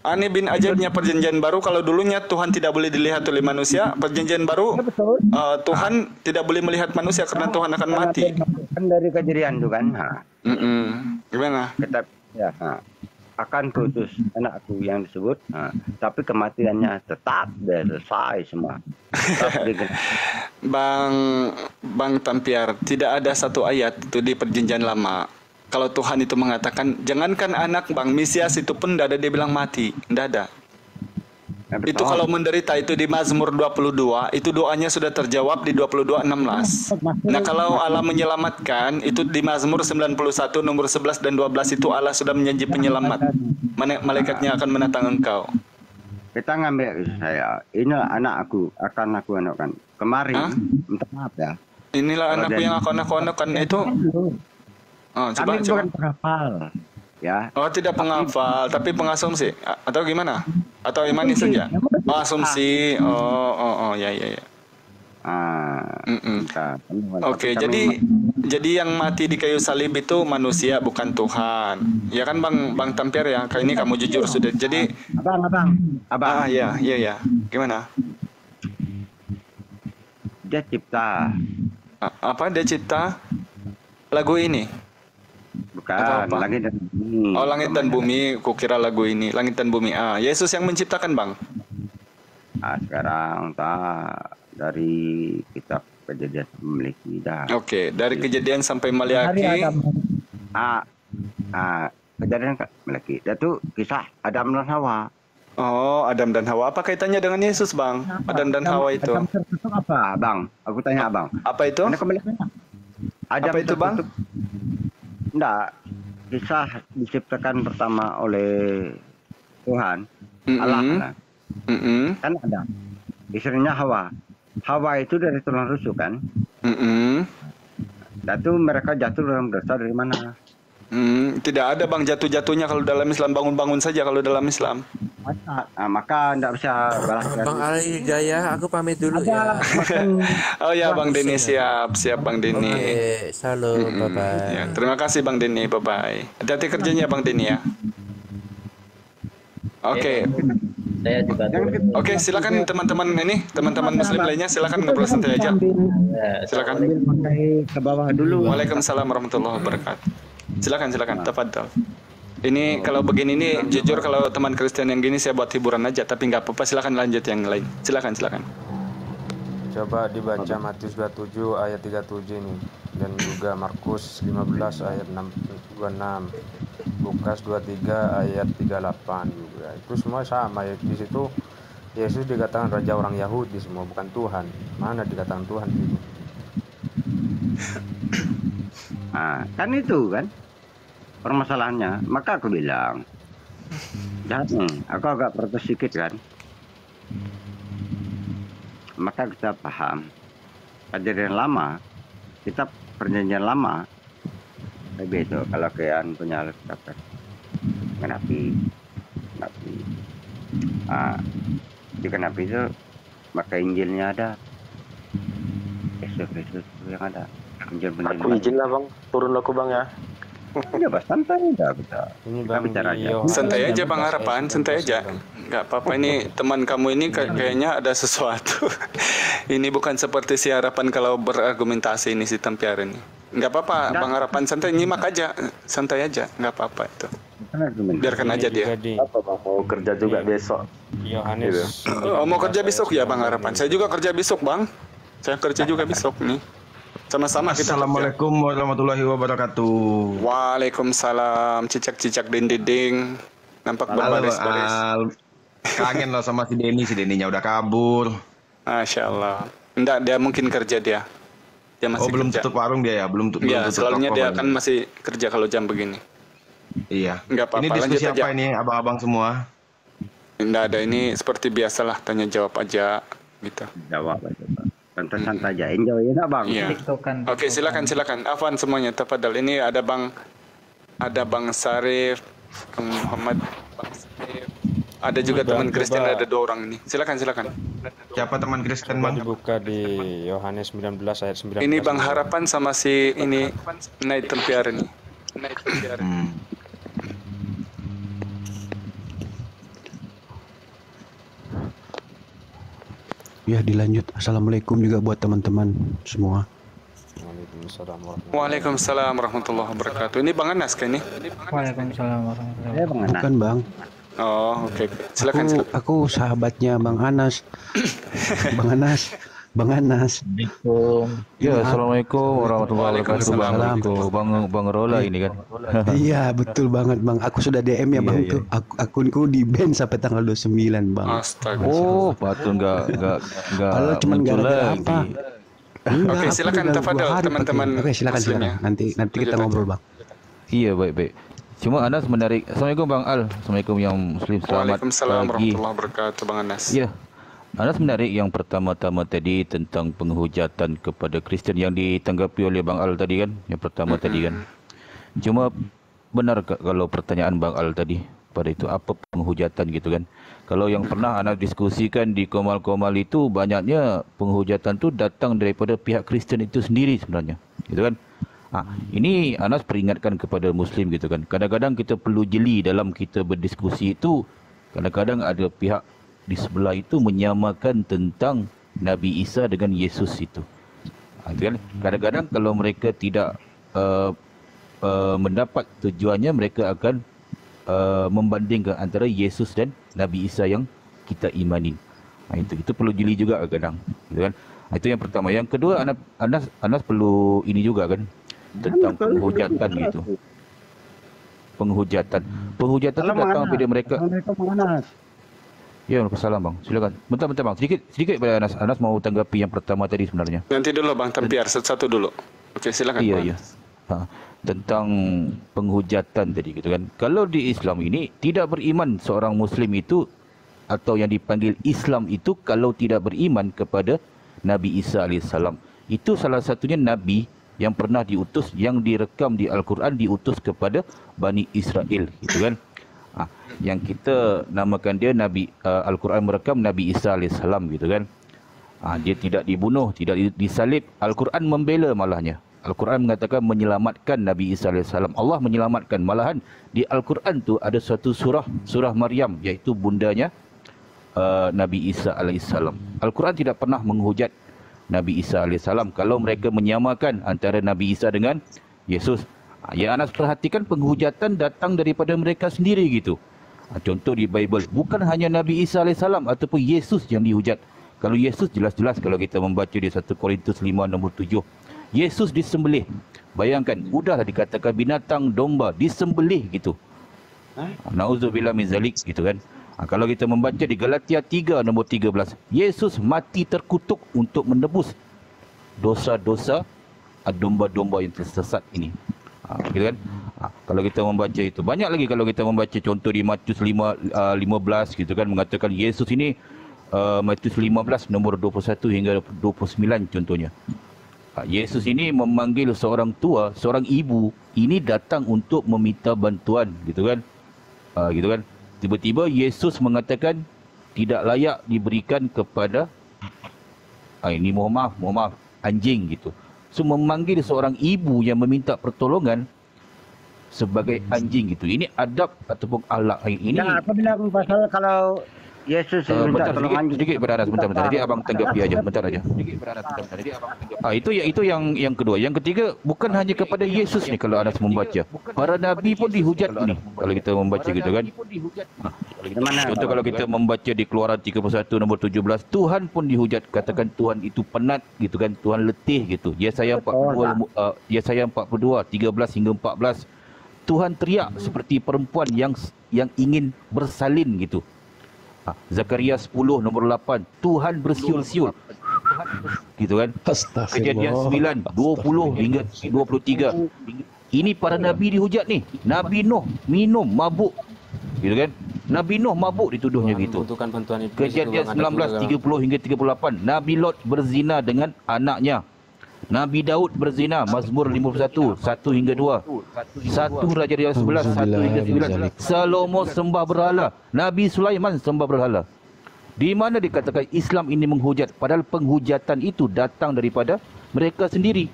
Speaker 1: Aneh bin ajaibnya perjanjian baru, kalau dulunya Tuhan tidak boleh dilihat oleh manusia, perjanjian baru Tuhan tidak boleh melihat manusia karena Tuhan akan mati.
Speaker 5: Kan dari Kejadian itu kan.
Speaker 1: Gimana?
Speaker 5: Akan kuutus anakku yang disebut, tapi kematiannya tetap selesai semua.
Speaker 1: Bang Tampiar, tidak ada satu ayat itu di perjanjian lama. Kalau Tuhan itu mengatakan, jangankan anak, Bang, Mesias itu pun tidak ada dia bilang mati, tidak ada. Itu kalau menderita itu di Mazmur 22, itu doanya sudah terjawab di 22:16. Nah, kalau Allah menyelamatkan, itu di Mazmur 91 nomor 11 dan 12 itu Allah sudah menjanji penyelamat. Malaikatnya akan menatang engkau.
Speaker 5: Kita ngambil saya, inilah anak aku, akan aku anakkan. Kemarin, minta maaf ya.
Speaker 1: Inilah anakku yang aku anak-anakan itu.
Speaker 5: Kami bukan penghafal. Ya.
Speaker 1: Tidak penghafal, tapi pengasumsi atau gimana? Atau imani saja? Asumsi. Ya. Oke, jadi yang mati di kayu salib itu manusia, bukan Tuhan. Ya kan, Bang Tampiar ya? Kali ini kamu jujur sudah. Jadi
Speaker 5: Abang.
Speaker 1: Ya. Gimana?
Speaker 5: Dia cipta.
Speaker 1: Apa dia cipta? Lagu ini?
Speaker 5: Bukan, langit dan bumi.
Speaker 1: Langit dan bumi, kukira lagu ini. Langit dan bumi. Yesus yang menciptakan, Bang.
Speaker 5: Sekarang dari kitab Kejadian memiliki dah.
Speaker 1: Oke, dari Kejadian sampai Maliaki.
Speaker 5: Kejadian Maliaki. Itu kisah Adam dan Hawa.
Speaker 1: Adam dan Hawa. Apa kaitannya dengan Yesus, Bang? Adam dan Hawa itu.
Speaker 5: Adam tertutup apa, Bang? Aku tanya, Bang.
Speaker 1: Apa itu? Apa itu, Bang?
Speaker 5: Enggak, kisah diciptakan pertama oleh Tuhan, Allah kan ada istrinya Hawa. Hawa itu dari tulang rusuk kan. Itu mereka jatuh dalam dosa dari mana?
Speaker 1: Tidak ada, Bang, jatuh-jatuhnya kalau dalam Islam. Bangun-bangun saja kalau dalam Islam.
Speaker 5: Maka tidak bisa balas.
Speaker 9: Bang Ali Jaya, aku pamit dulu ya.
Speaker 1: Ya, Bang Denny, siap Bang Denny.
Speaker 9: Oke, salam, bye-bye.
Speaker 1: Ya, terima kasih Bang Denny, bye-bye. Hati-hati kerjanya Bang Denny ya. Oke.
Speaker 2: Saya juga.
Speaker 1: Oke, silakan teman-teman Muslim lainnya, silakan ngobrol santai aja. Silakan.
Speaker 5: Ke bawah dulu.
Speaker 1: Waalaikumsalam warahmatullahi wabarakatuh. Silakan, tafadhol. Ini kalau begini nih, jujur kalau teman Kristen yang gini saya buat hiburan aja, tapi nggak apa-apa. Silakan lanjut yang lain. Silakan.
Speaker 10: Coba dibaca Matius 27 ayat 37 nih, dan juga Markus 15 ayat 26, Lukas 23 ayat 38 juga. Itu semua sama ya. Di situ Yesus dikatakan raja orang Yahudi semua, bukan Tuhan. Mana dikatakan Tuhan gitu?
Speaker 5: Nah, kan itu kan permasalahannya. Maka aku bilang, aku agak protes sedikit kan. Maka kita paham perjanjian lama, kitab perjanjian lama, lebih itu kalau kalian punya Alkitab kan, kenapi, di kenapi itu maka Injilnya ada, Yesus yang ada.
Speaker 6: Aku izin lah bang, turun aku bang ya.
Speaker 5: Ya bang, santai aja kita bicara aja.
Speaker 1: Santai aja Bang Harapan, santai aja. Nggak apa-apa, ini teman kamu ini kayaknya ada sesuatu. Ini bukan seperti si Harapan kalau berargumentasi ini si Tampiar ini. Nggak apa-apa Bang Harapan, santai, nyimak aja, santai aja, nggak apa-apa itu. Biarkan aja dia.
Speaker 6: Apa bang, mau kerja juga besok?
Speaker 10: Yohanes.
Speaker 1: Mau kerja besok ya Bang Harapan? Saya juga kerja besok Bang. Saya kerja juga besok nih. Sama-sama kita.
Speaker 4: Assalamualaikum warahmatullahi wabarakatuh.
Speaker 1: Waalaikumsalam. Cicak-cicak dinding. Nampak berbaris-baris.
Speaker 4: Kangen lah sama si Denny. Si Denny-nya udah kabur.
Speaker 1: Masya Allah. Enggak, dia mungkin kerja dia. Dia masih
Speaker 4: belum
Speaker 1: kerja.
Speaker 4: tutup warung dia ya? Belum tutup.
Speaker 1: Iya, selalunya dia kan masih kerja kalau jam begini.
Speaker 4: Iya.
Speaker 1: Enggak apa-apa.
Speaker 4: Ini diskusi apa ini abang-abang semua?
Speaker 1: Enggak ada, ini seperti biasalah, tanya jawab aja gitu.
Speaker 5: Jawab aja Pak. Santai aja, enjoy ya bang.
Speaker 1: Iya. Oke, silakan. Afwan semuanya, tafadhal. Ini ada Bang Sarif, Bang Muhammad, Bang Sarif. Ada juga teman Kristen, ada 2 orang ini. Silakan.
Speaker 4: Siapa teman Kristen bang?
Speaker 10: Dibuka di Yohanes 19 ayat 19.
Speaker 1: Ini Bang Harapan sama si ini Naik Tempiar ini.
Speaker 11: Ya dilanjut. Assalamualaikum juga buat teman-teman semua.
Speaker 1: Waalaikumsalam warahmatullahi wabarakatuh. Ini Bang Anas kan ini?
Speaker 7: Waalaikumsalam warahmatullahi wabarakatuh.
Speaker 11: Bukan Bang.
Speaker 1: Oh oke. Silakan.
Speaker 11: Aku sahabatnya Bang Anas. Bang Anas.
Speaker 12: Ya, assalamualaikum warahmatullahi wabarakatuh. Bang Rola ini kan.
Speaker 11: Iya betul banget Bang. Aku sudah DM ya Bang tuh. Akunku di ban sampai tanggal 29 Bang.
Speaker 1: Astaga.
Speaker 12: Oh, patut nggak
Speaker 11: kalau cuma gara-gara apa?
Speaker 1: Oke, silakan tafadhol teman-teman.
Speaker 11: Oke, silakan. Nanti kita ngobrol Bang.
Speaker 12: Iya, baik. Cuma Anas menarik. Assalamualaikum Bang Al. Assalamualaikum yang muslim, selamat
Speaker 1: Waalaikumsalam
Speaker 12: pagi.
Speaker 1: warahmatullahi wabarakatuh Bang Anas.
Speaker 12: Iya. Anas menarik yang pertama-tama tadi tentang penghujatan kepada Kristen yang ditanggapi oleh Bang Al tadi kan, yang pertama tadi kan. Cuma benar kalau pertanyaan Bang Al tadi pada itu apa penghujatan gitu kan. Kalau yang pernah Anas diskusikan di Komal-Komal itu banyaknya penghujatan tu datang daripada pihak Kristen itu sendiri sebenarnya. Gitu kan. Ini Anas peringatkan kepada Muslim gitu kan. Kadang-kadang kita perlu jeli dalam kita berdiskusi itu. Kadang-kadang ada pihak di sebelah itu menyamakan tentang Nabi Isa dengan Yesus itu. Kan? Kadang-kadang kalau mereka tidak mendapat tujuannya, mereka akan membandingkan antara Yesus dan Nabi Isa yang kita imani. Itu perlu jeli juga kadang. Gitu kan? Itu yang pertama. Yang kedua, Anas perlu ini juga kan tentang penghujatan gitu. Penghujatan itu datang kepada mereka. Ya, Waalaikumsalam Bang. Silakan. Bentar Bang. Sedikit pada Anas. Anas mau tanggapi yang pertama tadi sebenarnya.
Speaker 1: Nanti dulu Bang Tampiar, satu dulu. Oke, silakan.
Speaker 12: Iya. Tentang penghujatan tadi gitu kan. Kalau di Islam ini tidak beriman seorang Muslim itu atau yang dipanggil Islam itu kalau tidak beriman kepada Nabi Isa alaihissalam. Itu salah satunya Nabi yang pernah diutus, yang direkam di Al-Quran diutus kepada Bani Israel gitu kan. Yang kita namakan dia Nabi, Al-Quran merekam Nabi Isa alaihissalam gitu kan. Dia tidak dibunuh, tidak disalib. Al-Quran membela malahnya. Al-Quran mengatakan menyelamatkan Nabi Isa alaihissalam. Allah menyelamatkan. Malahan di Al-Quran tu ada satu surah Maryam, iaitu bundanya Nabi Isa alaihissalam. Al-Quran tidak pernah menghujat Nabi Isa alaihissalam kalau mereka menyamakan antara Nabi Isa dengan Yesus. Yang Anas perhatikan penghujatan datang daripada mereka sendiri gitu. Contoh di Bible, bukan hanya Nabi Isa AS ataupun Yesus yang dihujat. Kalau Yesus jelas-jelas kalau kita membaca di 1 Korintus 5 nombor 7. Yesus disembelih. Bayangkan, udahlah dikatakan binatang domba disembelih gitu. Nauzubillah min zalik gitu kan. Kalau kita membaca di Galatia 3 nombor 13, Yesus mati terkutuk untuk menebus dosa-dosa domba-domba yang tersesat ini. Gitu kan? Kalau kita membaca itu, banyak lagi kalau kita membaca contoh di Matius 15 gitu kan, mengatakan Yesus ini Matius 15 nombor 21 hingga 29 contohnya. Yesus ini memanggil seorang tua, seorang ibu ini datang untuk meminta bantuan gitu kan. Gitu kan. Tiba-tiba Yesus mengatakan tidak layak diberikan kepada ini mohon maaf anjing gitu. So memanggil seorang ibu yang meminta pertolongan sebagai anjing gitu. Ini adab ataupun akhlak ini.
Speaker 5: Ya, aku bilang pasal kalau Yesus minta tolong anjing.
Speaker 12: Sedikit beraras bentar. Jadi abang tanggapi aja bentar aja. Sedikit beraras bentar. Jadi abang tanggapi. Itu yang kedua. Yang ketiga, bukan hanya kepada Yesus nih kalau Anas membaca. Para nabi pun dihujat nih kalau kita membaca gitu kan. Contoh kalau kita membaca di Keluaran 31 nombor 17, Tuhan pun dihujat, katakan Tuhan itu penat gitu kan, Tuhan letih gitu. Yesaya 42 13 hingga 14. Tuhan teriak seperti perempuan yang ingin bersalin gitu. Zakaria 10 nombor 8, Tuhan bersiul-siul. Gitu kan. Kejadian 9 20 hingga 23. Ini para nabi dihujat nih. Nabi Nuh minum mabuk. Gitu kan. Nabi Nuh mabuk dituduhnya gitu. Kejadian 19 30 hingga 38, Nabi Lot berzina dengan anaknya. Nabi Daud berzina, Mazmur 51 1 hingga 2. 1 Raja-Raja 11 1 hingga 9. Salomo sembah berhala, Nabi Sulaiman sembah berhala. Di mana dikatakan Islam ini menghujat, padahal penghujatan itu datang daripada mereka sendiri.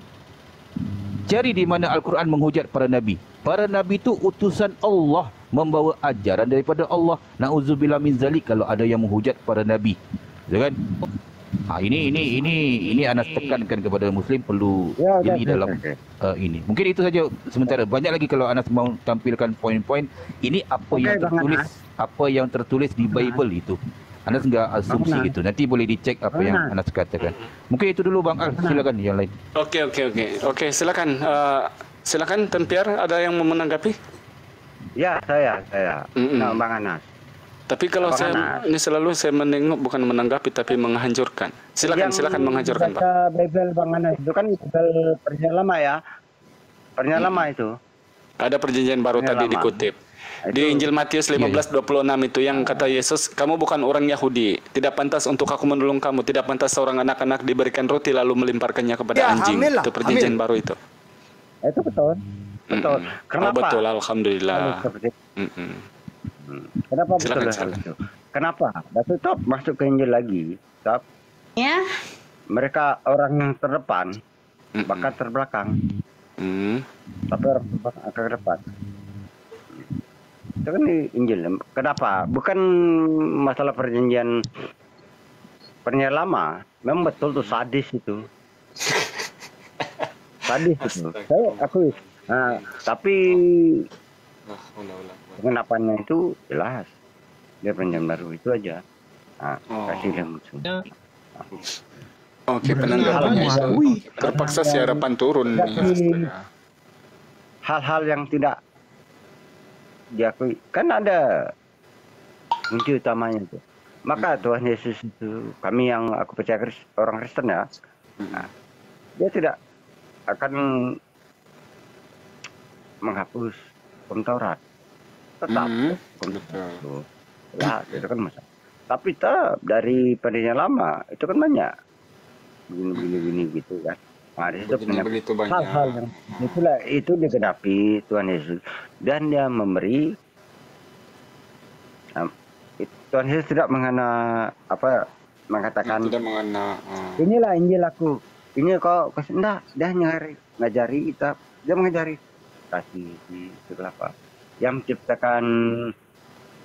Speaker 12: Cari di mana Al-Quran menghujat para nabi. Para nabi itu utusan Allah, membawa ajaran daripada Allah. Nauzubillah min zalik kalau ada yang menghujat para nabi. Ya kan? Ini Anas tekankan kepada muslim perlu ini dalam ini. Mungkin itu saja sementara. Banyak lagi kalau Anas mau tampilkan poin-poin. Ini apa yang tertulis di Bible itu. Anas enggak asumsi gitu. Nanti boleh dicek apa yang Anas katakan. Mungkin itu dulu Bang Al, silakan yang lain.
Speaker 1: Oke, silakan. Silakan Tempiar, ada yang mau menanggapi?
Speaker 5: Ya, saya. Nah, Bang Anas.
Speaker 1: Tapi kalau ini selalu saya menengok bukan menanggapi tapi menghancurkan. Silakan menghancurkan, Pak.
Speaker 5: Bible Bang Anas itu kan Bible perjanjian lama ya. Perjanjian lama itu.
Speaker 1: Ada perjanjian baru tadi dikutip. Di Injil Matius 15:26 itu yang kata Yesus, kamu bukan orang Yahudi, tidak pantas untuk aku menolong kamu, tidak pantas seorang anak-anak diberikan roti lalu melemparkannya kepada anjing. Itu perjanjian baru itu.
Speaker 5: Itu betul. Kenapa?
Speaker 1: Betul, alhamdulillah.
Speaker 5: Kenapa betul? Kenapa? Dan tutup masuk ke Injil lagi. Stop. Ya. Mereka orang yang terdepan, bahkan terbelakang. Tapi orang terbelakang ke depan. Itu kan di Injil. Kenapa? Bukan masalah perjanjian lama. Memang betul tuh sadis itu. Sadis itu. Saya akui. Nah, tapi pengenapanya itu jelas. Dia perjanjian baru itu aja. Nah, kasih dia musuh.
Speaker 1: Oke, penanggapannya itu terpaksa si harapan turun.
Speaker 5: Hal-hal yang tidak diakui kan ada kunci utamanya itu. Maka Tuhan Yesus itu, kami yang aku percaya orang Kristen ya, dia tidak akan menghapus hukum Taurat, tetap ya itu kan masalah. Tapi tetap dari perjanjian lama itu kan banyak begini gitu kan. Nah, itu hal-hal yang itu digenapi Tuhan Yesus dan dia memberi. Tuhan Yesus tidak mengatakan
Speaker 1: tidak mengena.
Speaker 5: Inilah Injil aku. Ini kok enggak, dia ngajari kita, dia mengajari kasih itu apa? Yang menciptakan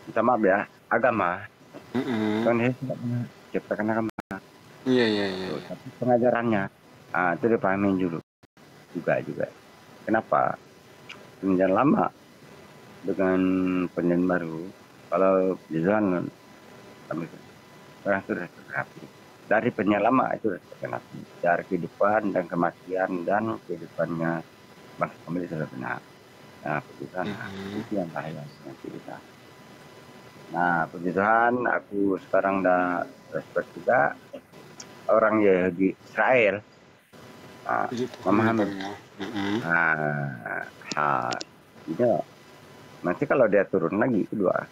Speaker 5: minta maaf ya, agama. Tuhan Yesus tidak menciptakan agama.
Speaker 1: Iya.
Speaker 5: Tapi pengajarannya itu dipahami juga. Kenapa? perjanjian lama dengan perjanjian baru, kalau di sana kami orang sudah terapi. Dari perjanjian lama itu sudah terapi. Dari kehidupan dan kematian dan kehidupannya bangsa kami sudah benar. Nah, puji Tuhan, itu yang bahaya nanti kita. Nah, puji Tuhan, aku sekarang udah respect juga orang Yahudi Israel. Memahami. Ya. Nanti kalau dia turun lagi kedua,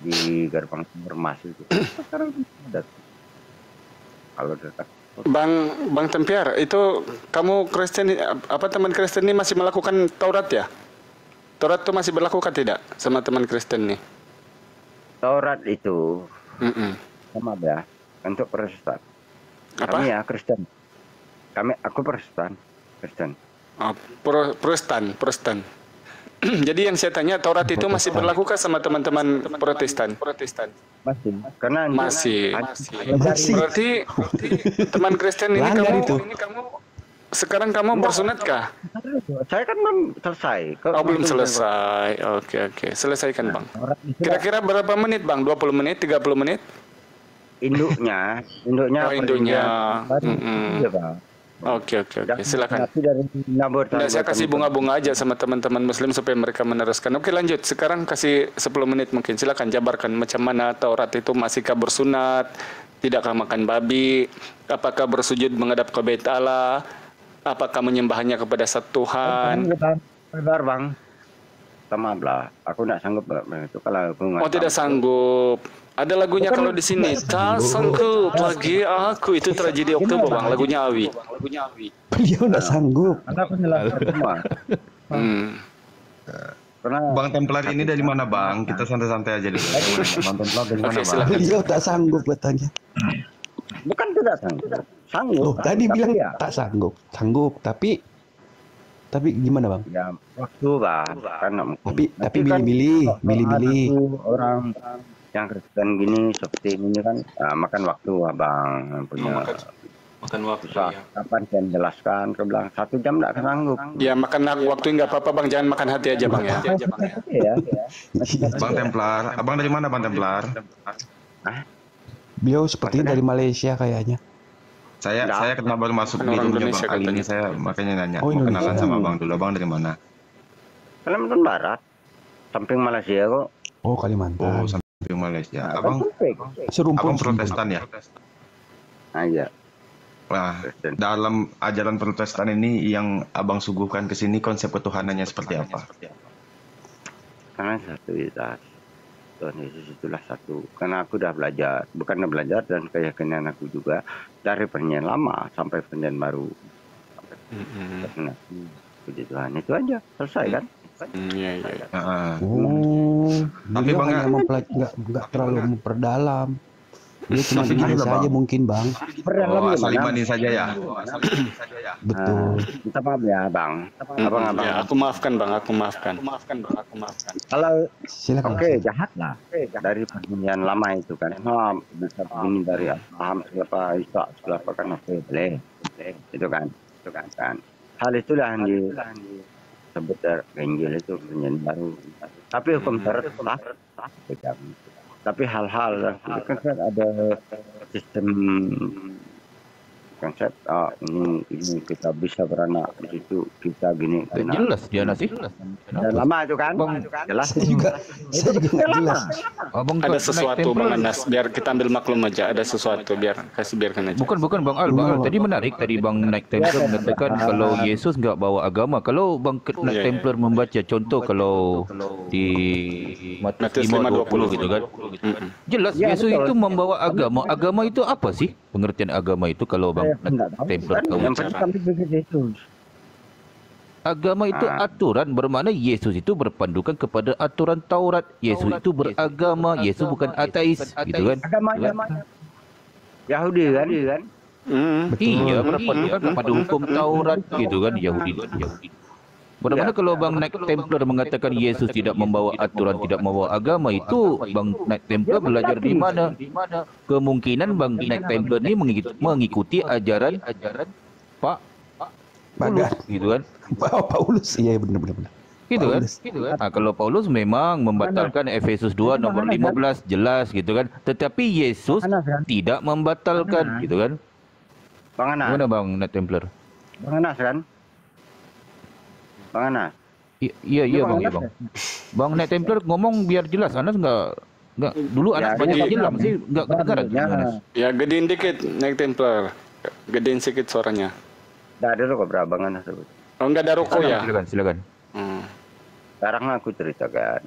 Speaker 5: di gerbang timur masuk itu. Sekarang ada. Kalau dekat.
Speaker 1: Bang Tempiar, itu kamu Kristen apa teman Kristen ini masih melakukan Taurat ya? Taurat itu masih berlaku kan tidak sama teman Kristen nih?
Speaker 5: Taurat itu sama ya untuk Protestan.
Speaker 1: Apa?
Speaker 5: Kami ya Kristen. Aku Protestan. Kristen.
Speaker 1: Oh, Protestan. Jadi yang saya tanya Taurat itu masih berlaku kah sama teman-teman Protestan?
Speaker 5: Masih. Karena
Speaker 1: masih. Berarti teman Kristen ini kamu sekarang bersunat kah?
Speaker 5: Saya kan belum selesai.
Speaker 1: Belum selesai. Oke. Selesaikan, Bang. Kira-kira berapa menit, Bang? 20 menit, 30 menit?
Speaker 5: Induknya. Iya, Bang.
Speaker 1: Oke. Silakan. Saya kasih bunga-bunga aja sama teman-teman Muslim supaya mereka meneruskan. Oke, lanjut. Sekarang kasih 10 menit mungkin. Silakan jabarkan macam mana Taurat itu, masihkah bersunat, tidakkah makan babi, apakah bersujud menghadap ke Bait Allah, apakah menyembahnya kepada satu Tuhan.
Speaker 5: Benar, Bang. Maaf lah, aku tidak sanggup itu kalau aku nggak.
Speaker 1: Tidak sanggup. Ada lagunya kalau di sini. Tak sanggup lagi aku, itu tragedi Oktober, Bang. Lagunya Awi.
Speaker 11: Beliau tidak sanggup.
Speaker 5: Anda penjelasan semua.
Speaker 4: Bang Templar ini dari mana, Bang? Kita santai-santai aja dulu. Bang Templar dari mana, Bang?
Speaker 11: Beliau tak sanggup katanya.
Speaker 5: Bukan tidak sanggup. Sanggup.
Speaker 11: Tadi bilang tak sanggup. Sanggup, tapi gimana, Bang?
Speaker 5: Ya, waktu, Bang.
Speaker 11: Tapi milih-milih.
Speaker 5: Orang yang Kristen gini seperti ini kan makan waktu, Abang punya
Speaker 1: makan waktu
Speaker 5: ya. Kapan saya menjelaskan ke bilang 1 jam tidak sanggup.
Speaker 1: Ya, makan waktu nggak apa-apa, Bang, jangan makan hati aja, Bang, ya.
Speaker 4: Bang Templar, Abang dari mana, Bang Templar?
Speaker 11: Beliau sepertinya dari Malaysia kayaknya.
Speaker 4: Saya kenal baru masuk di dunia, Bang. Kali ini saya makanya nanya, mau kenalan sama Bang dulu. Abang dari mana?
Speaker 5: Kalimantan Barat, samping Malaysia kok.
Speaker 11: Oh, Kalimantan.
Speaker 4: Oh, samping Malaysia. Abang Protestan ya?
Speaker 5: Iya.
Speaker 4: Nah, dalam ajaran Protestan ini yang Abang suguhkan ke sini konsep ketuhanannya seperti apa?
Speaker 5: Karena satu identitas. Tuhan Yesus itulah satu. Karena aku udah belajar, bukan belajar dan keyakinan aku juga dari perjanjian lama sampai perjanjian baru. Puji Tuhan, itu aja selesai kan?
Speaker 1: Iya.
Speaker 11: Tapi Bang nggak terlalu memperdalam. Dia cuma begini saja mungkin, Bang.
Speaker 4: Asal imani saja ya.
Speaker 11: Betul.
Speaker 5: Minta maaf ya, Bang. Abang.
Speaker 1: Ya, aku maafkan, Bang.
Speaker 5: Kalau
Speaker 11: silakan.
Speaker 5: Oke, jahat lah. Dari perjanjian lama itu kan. Bisa begini dari Abraham siapa Ishak siapa kan boleh. Itu kan. Hal itulah yang disebut dari Injil itu perjanjian baru. Tapi hukum Taurat tetap. Tapi hal-hal kan ada sistem konsep ini kita bisa beranak di situ kita gini
Speaker 12: jelas dia nasi
Speaker 5: lama itu kan jelas
Speaker 11: saya juga jelas.
Speaker 1: Ada sesuatu, Bang Anas, biar kita ambil maklum aja, ada sesuatu, biarkan aja.
Speaker 12: Bukan Bang Al. Tadi menarik, tadi Bang Naik Templar mengatakan kalau Yesus nggak bawa agama. Kalau Bang Naik Templar membaca contoh kalau di Matius 5:20 gitu kan, jelas Yesus itu membawa agama. Agama itu apa sih? Pengertian agama itu kalau Bang Templar tahu. Agama itu aturan, bermakna Yesus itu berpandukan kepada aturan Taurat. Yesus itu beragama, Yesus bukan ateis, gitu kan?
Speaker 5: Agama Yahudi kan?
Speaker 12: Iya, berpandukan kepada hukum Taurat, gitu kan? Yahudi. Bagaimana kalau Bang Naik Templar mengatakan Yesus tidak membawa aturan, tidak membawa agama, itu Bang Naik Templar belajar di mana? Kemungkinan Bang Naik Templar ini mengikuti ajaran Paulus, gitu kan?
Speaker 11: Paulus, iya benar.
Speaker 12: Gitu kan?
Speaker 11: Paulus.
Speaker 12: Nah, kalau Paulus memang membatalkan Efesus 2 nomor 15 jelas gitu kan. Tetapi Yesus tidak membatalkan gitu kan.
Speaker 5: Bang Anas.
Speaker 12: Gimana Bang Net Templar?
Speaker 5: Bang Anas kan? Bang Anas.
Speaker 12: Iya Bang, iya Bang. Bang Net Templar ngomong biar jelas. Anas enggak dulu Anas banyak aja lah, masih enggak kedengaran Anas.
Speaker 1: Ya gedein dikit Net Templar. Gedein sedikit suaranya.
Speaker 5: Enggak ada rokok berapa Bang Anas?
Speaker 1: Oh enggak ada rokok ya?
Speaker 12: Silakan.
Speaker 5: Sekarang aku ceritakan.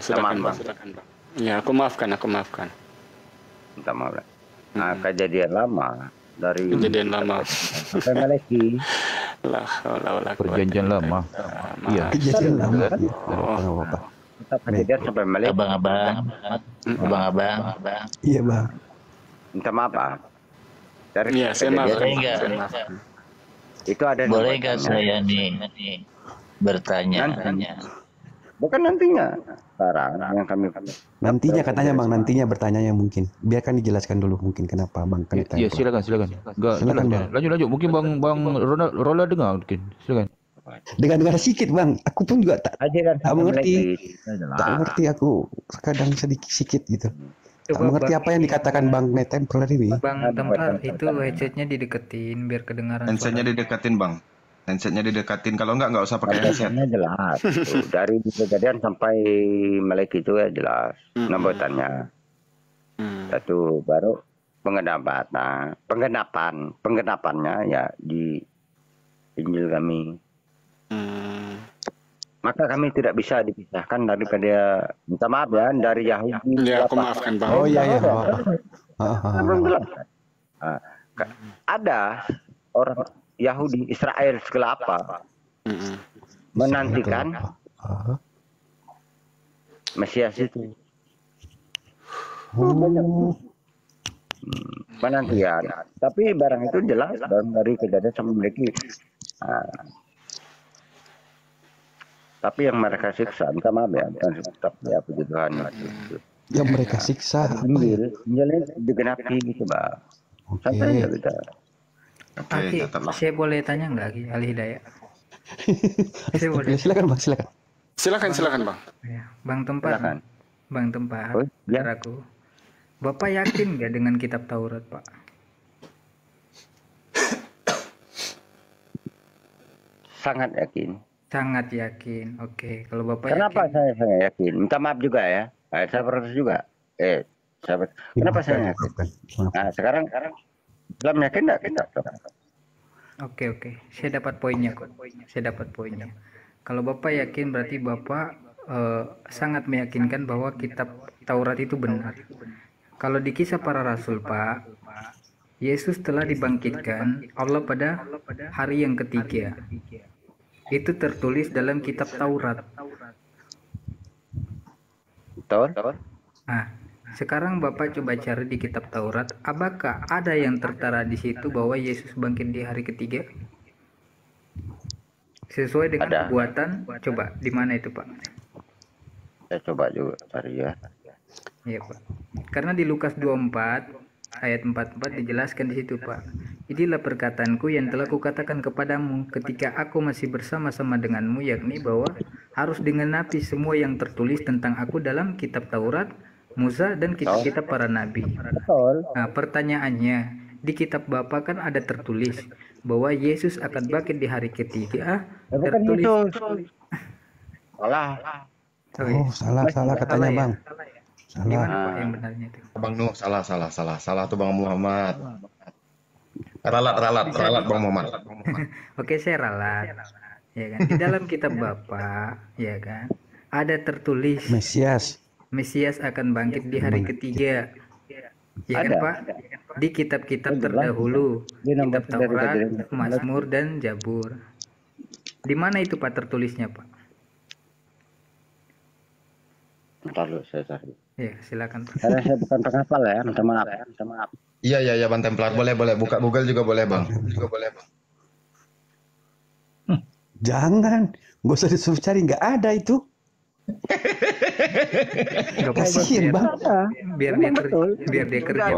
Speaker 1: Silakan Bang. Ya, aku maafkan.
Speaker 5: Minta maaf. Nah, kejadian lama dari sampai Maleki.
Speaker 12: Perjanjian lama. Iya.
Speaker 11: Kejadian lama.
Speaker 5: Tetap kejadian sampai Maleki.
Speaker 2: Abang-abang.
Speaker 11: Iya Bang.
Speaker 5: Minta maaf Pak. Dari
Speaker 1: Iya, saya maaf.
Speaker 2: Boleh nggak?
Speaker 5: Itu ada.
Speaker 2: Boleh nggak saya nih bertanya?
Speaker 5: Bukan nantinya. Sekarang yang kami
Speaker 11: Nantinya katanya Bang, nantinya bertanya mungkin. Biarkan dijelaskan dulu mungkin kenapa Bang kan.
Speaker 12: Iya, silakan. Enggak, silakan. Lanjut. Mungkin Bang Rola dengar mungkin. Silakan.
Speaker 11: Dengar sedikit Bang. Aku pun juga tak mengerti. Tak mengerti aku kadang sedikit gitu. Tak mengerti apa yang dikatakan Bang Net Templar ini.
Speaker 7: Bang Templar itu headsetnya dideketin biar kedengaran.
Speaker 13: Handsetnya dideketin Bang. Handsetnya didekatin, kalau enggak usah pakai headset.
Speaker 5: Jelas. Tuh, dari kejadian sampai Maleki itu ya jelas. Nambatannya. Satu baru penggenapannya ya di Injil kami. Maka kami tidak bisa dipisahkan daripada, minta maaf ya, dari Yahudi.
Speaker 1: Ya, aku maafkan Bang.
Speaker 11: Oh iya.
Speaker 5: Ada orang Yahudi Israel segala apa menantikan Mesias itu. Penantian. Tapi barang itu jelas dari kejadian sampai Maleki. Tapi yang mereka siksa, minta maaf ya, bukan tetap ya puji Tuhan.
Speaker 11: Yang mereka siksa.
Speaker 5: Injilnya digenapi gitu Bang. Santai aja kita.
Speaker 7: Aki, saya boleh tanya nggak Aki Al Hidayah? Saya boleh.
Speaker 1: Silakan Bang.
Speaker 7: Ya, Bang Tempar. Saudaraku. Bapak yakin nggak dengan kitab Taurat Pak?
Speaker 5: Sangat yakin.
Speaker 7: Oke, kalau Bapak
Speaker 5: kenapa
Speaker 7: yakin?
Speaker 5: saya sangat yakin? Minta maaf juga ya. Saya protes juga. Kenapa saya yakin? Nah, sekarang Islam yakin enggak?
Speaker 7: Oke. Saya dapat poinnya kok. Kalau Bapak yakin berarti Bapak sangat meyakinkan bahwa kitab Taurat itu benar. Kalau di Kisah Para Rasul Pak, Yesus telah dibangkitkan Allah pada hari yang ketiga. Itu tertulis dalam kitab Taurat. Nah, sekarang Bapak coba cari di kitab Taurat, apakah ada yang tertera di situ bahwa Yesus bangkit di hari ketiga? Sesuai dengan perbuatan, coba di mana itu Pak?
Speaker 5: Saya coba juga cari ya.
Speaker 7: Iya Pak. Karena di Lukas 24 ayat 44 dijelaskan di situ Pak. Inilah perkataanku yang telah kukatakan kepadamu ketika aku masih bersama-sama denganmu, yakni bahwa harus digenapi semua yang tertulis tentang aku dalam kitab Taurat, Musa dan kitab-kitab para nabi. Nah, pertanyaannya, di kitab Bapak kan ada tertulis bahwa Yesus akan bangkit di hari ketiga. Tertulis.
Speaker 11: Salah katanya Bang.
Speaker 7: Gimana Pak yang benarnya itu?
Speaker 13: Bang Nuh, salah tuh Bang Muhammad. Ralat Bang Muhammad.
Speaker 7: Oke, saya ralat. Ya kan? Di dalam kitab Bapak, ya kan? Ada tertulis Mesias akan bangkit di hari ketiga. Ya kan Pak? Di kitab-kitab terdahulu, kitab Taurat, Mazmur dan Jabur. Di mana itu Pak tertulisnya Pak?
Speaker 5: Ntar dulu saya cari.
Speaker 7: Ya, silakan Pak.
Speaker 5: Karena saya bukan penghafal ya, minta maaf.
Speaker 13: Iya Bang Templar, boleh buka Google juga boleh Bang.
Speaker 11: Jangan, gak usah disuruh cari, nggak ada itu. Kasihin bang.
Speaker 7: Biar dia kerja.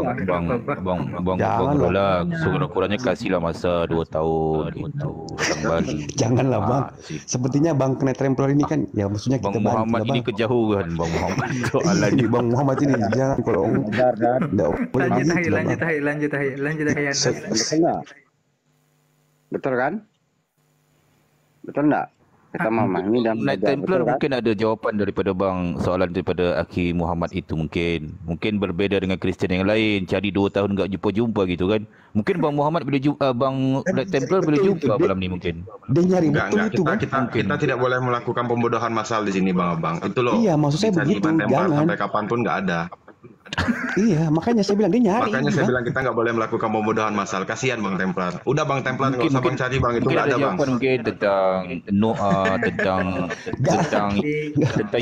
Speaker 12: Bang lah. Sekurang-kurangnya kasihlah masa 2 tahun gitu. Kembali.
Speaker 11: Janganlah bang. Sepertinya bang kena trampler ini kan, ya maksudnya kita
Speaker 12: Bang Muhammad ini kejauhan Bang Muhammad. Soalannya
Speaker 11: Bang Muhammad ini jangan kalau
Speaker 7: lanjut aja.
Speaker 5: Betul kan? Betul enggak? Kita memahami dan
Speaker 12: Night Templar mungkin ada jawapan daripada bang, soalan daripada Akhi Muhammad itu mungkin berbeza dengan Kristian yang lain, cari 2 tahun enggak jumpa gitu kan. Mungkin Bang Muhammad boleh Bang Night Templar boleh jumpa malam ni mungkin.
Speaker 11: Dia nyari betul itu bang.
Speaker 13: Kita tidak boleh melakukan pembodohan massal di sini bang Abang. Itu loh.
Speaker 11: Iya, maksud saya begitu, jangan.
Speaker 13: Sampai kapanpun nggak ada.
Speaker 11: Iya, makanya saya bilang dia nyari.
Speaker 13: Makanya saya bilang kita nggak boleh melakukan pembodohan massal. Kasihan Bang Templar. Udah Bang Templar nggak usah Bang cari Bang, itu nggak ada Bang.
Speaker 12: Mungkin tentang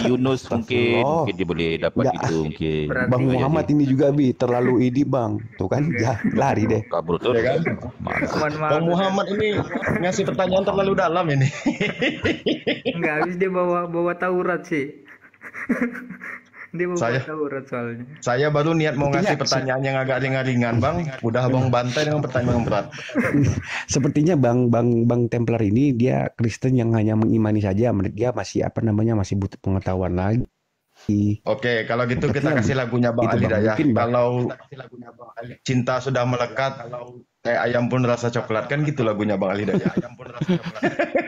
Speaker 12: Yunus mungkin dia boleh dapat itu mungkin.
Speaker 11: Bang Muhammad ini juga terlalu bang, tuh kan, ya lari deh.
Speaker 12: Kabur tuh.
Speaker 13: Ya kan? Bang Muhammad ini ngasih pertanyaan terlalu dalam ini.
Speaker 7: Enggak, habis dia bawa Taurat sih. Dia mau Taurat soalnya.
Speaker 13: Saya baru niat mau ngasih pertanyaan yang agak ringan-ringan bang, udah abang bantai dengan pertanyaan yang berat.
Speaker 11: Sepertinya bang Templar ini dia Kristen yang hanya mengimani saja, dia masih masih butuh pengetahuan lagi.
Speaker 13: Oke, kalau gitu kita kasih lagunya Bang Ali Dayah. Kalau cinta sudah melekat, kayak ayam pun rasa coklat, kan gitu lagunya Bang Ali Dayah. Ayam pun rasa coklat.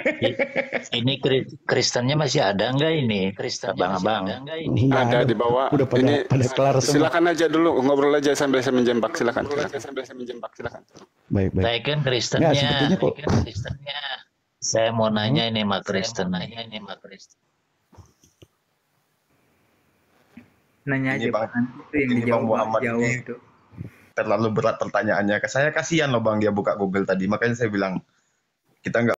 Speaker 2: Ini Kristennya masih ada enggak ini? Abang-abang.
Speaker 1: Ada di bawah.
Speaker 11: Udah pada kelar semua.
Speaker 1: Silakan aja dulu ngobrol aja sambil saya menjembak. Silakan.
Speaker 11: Baik.
Speaker 2: Saya kan Kristennya. Saya mau nanya ini Mak Kristen.
Speaker 7: Nanya aja
Speaker 13: Bang,
Speaker 7: itu yang dijawab
Speaker 13: Muhammad
Speaker 7: jauh
Speaker 13: ini
Speaker 7: itu.
Speaker 13: terlalu berat pertanyaannya. Saya kasihan loh Bang, dia buka Google tadi. Makanya saya bilang kita nggak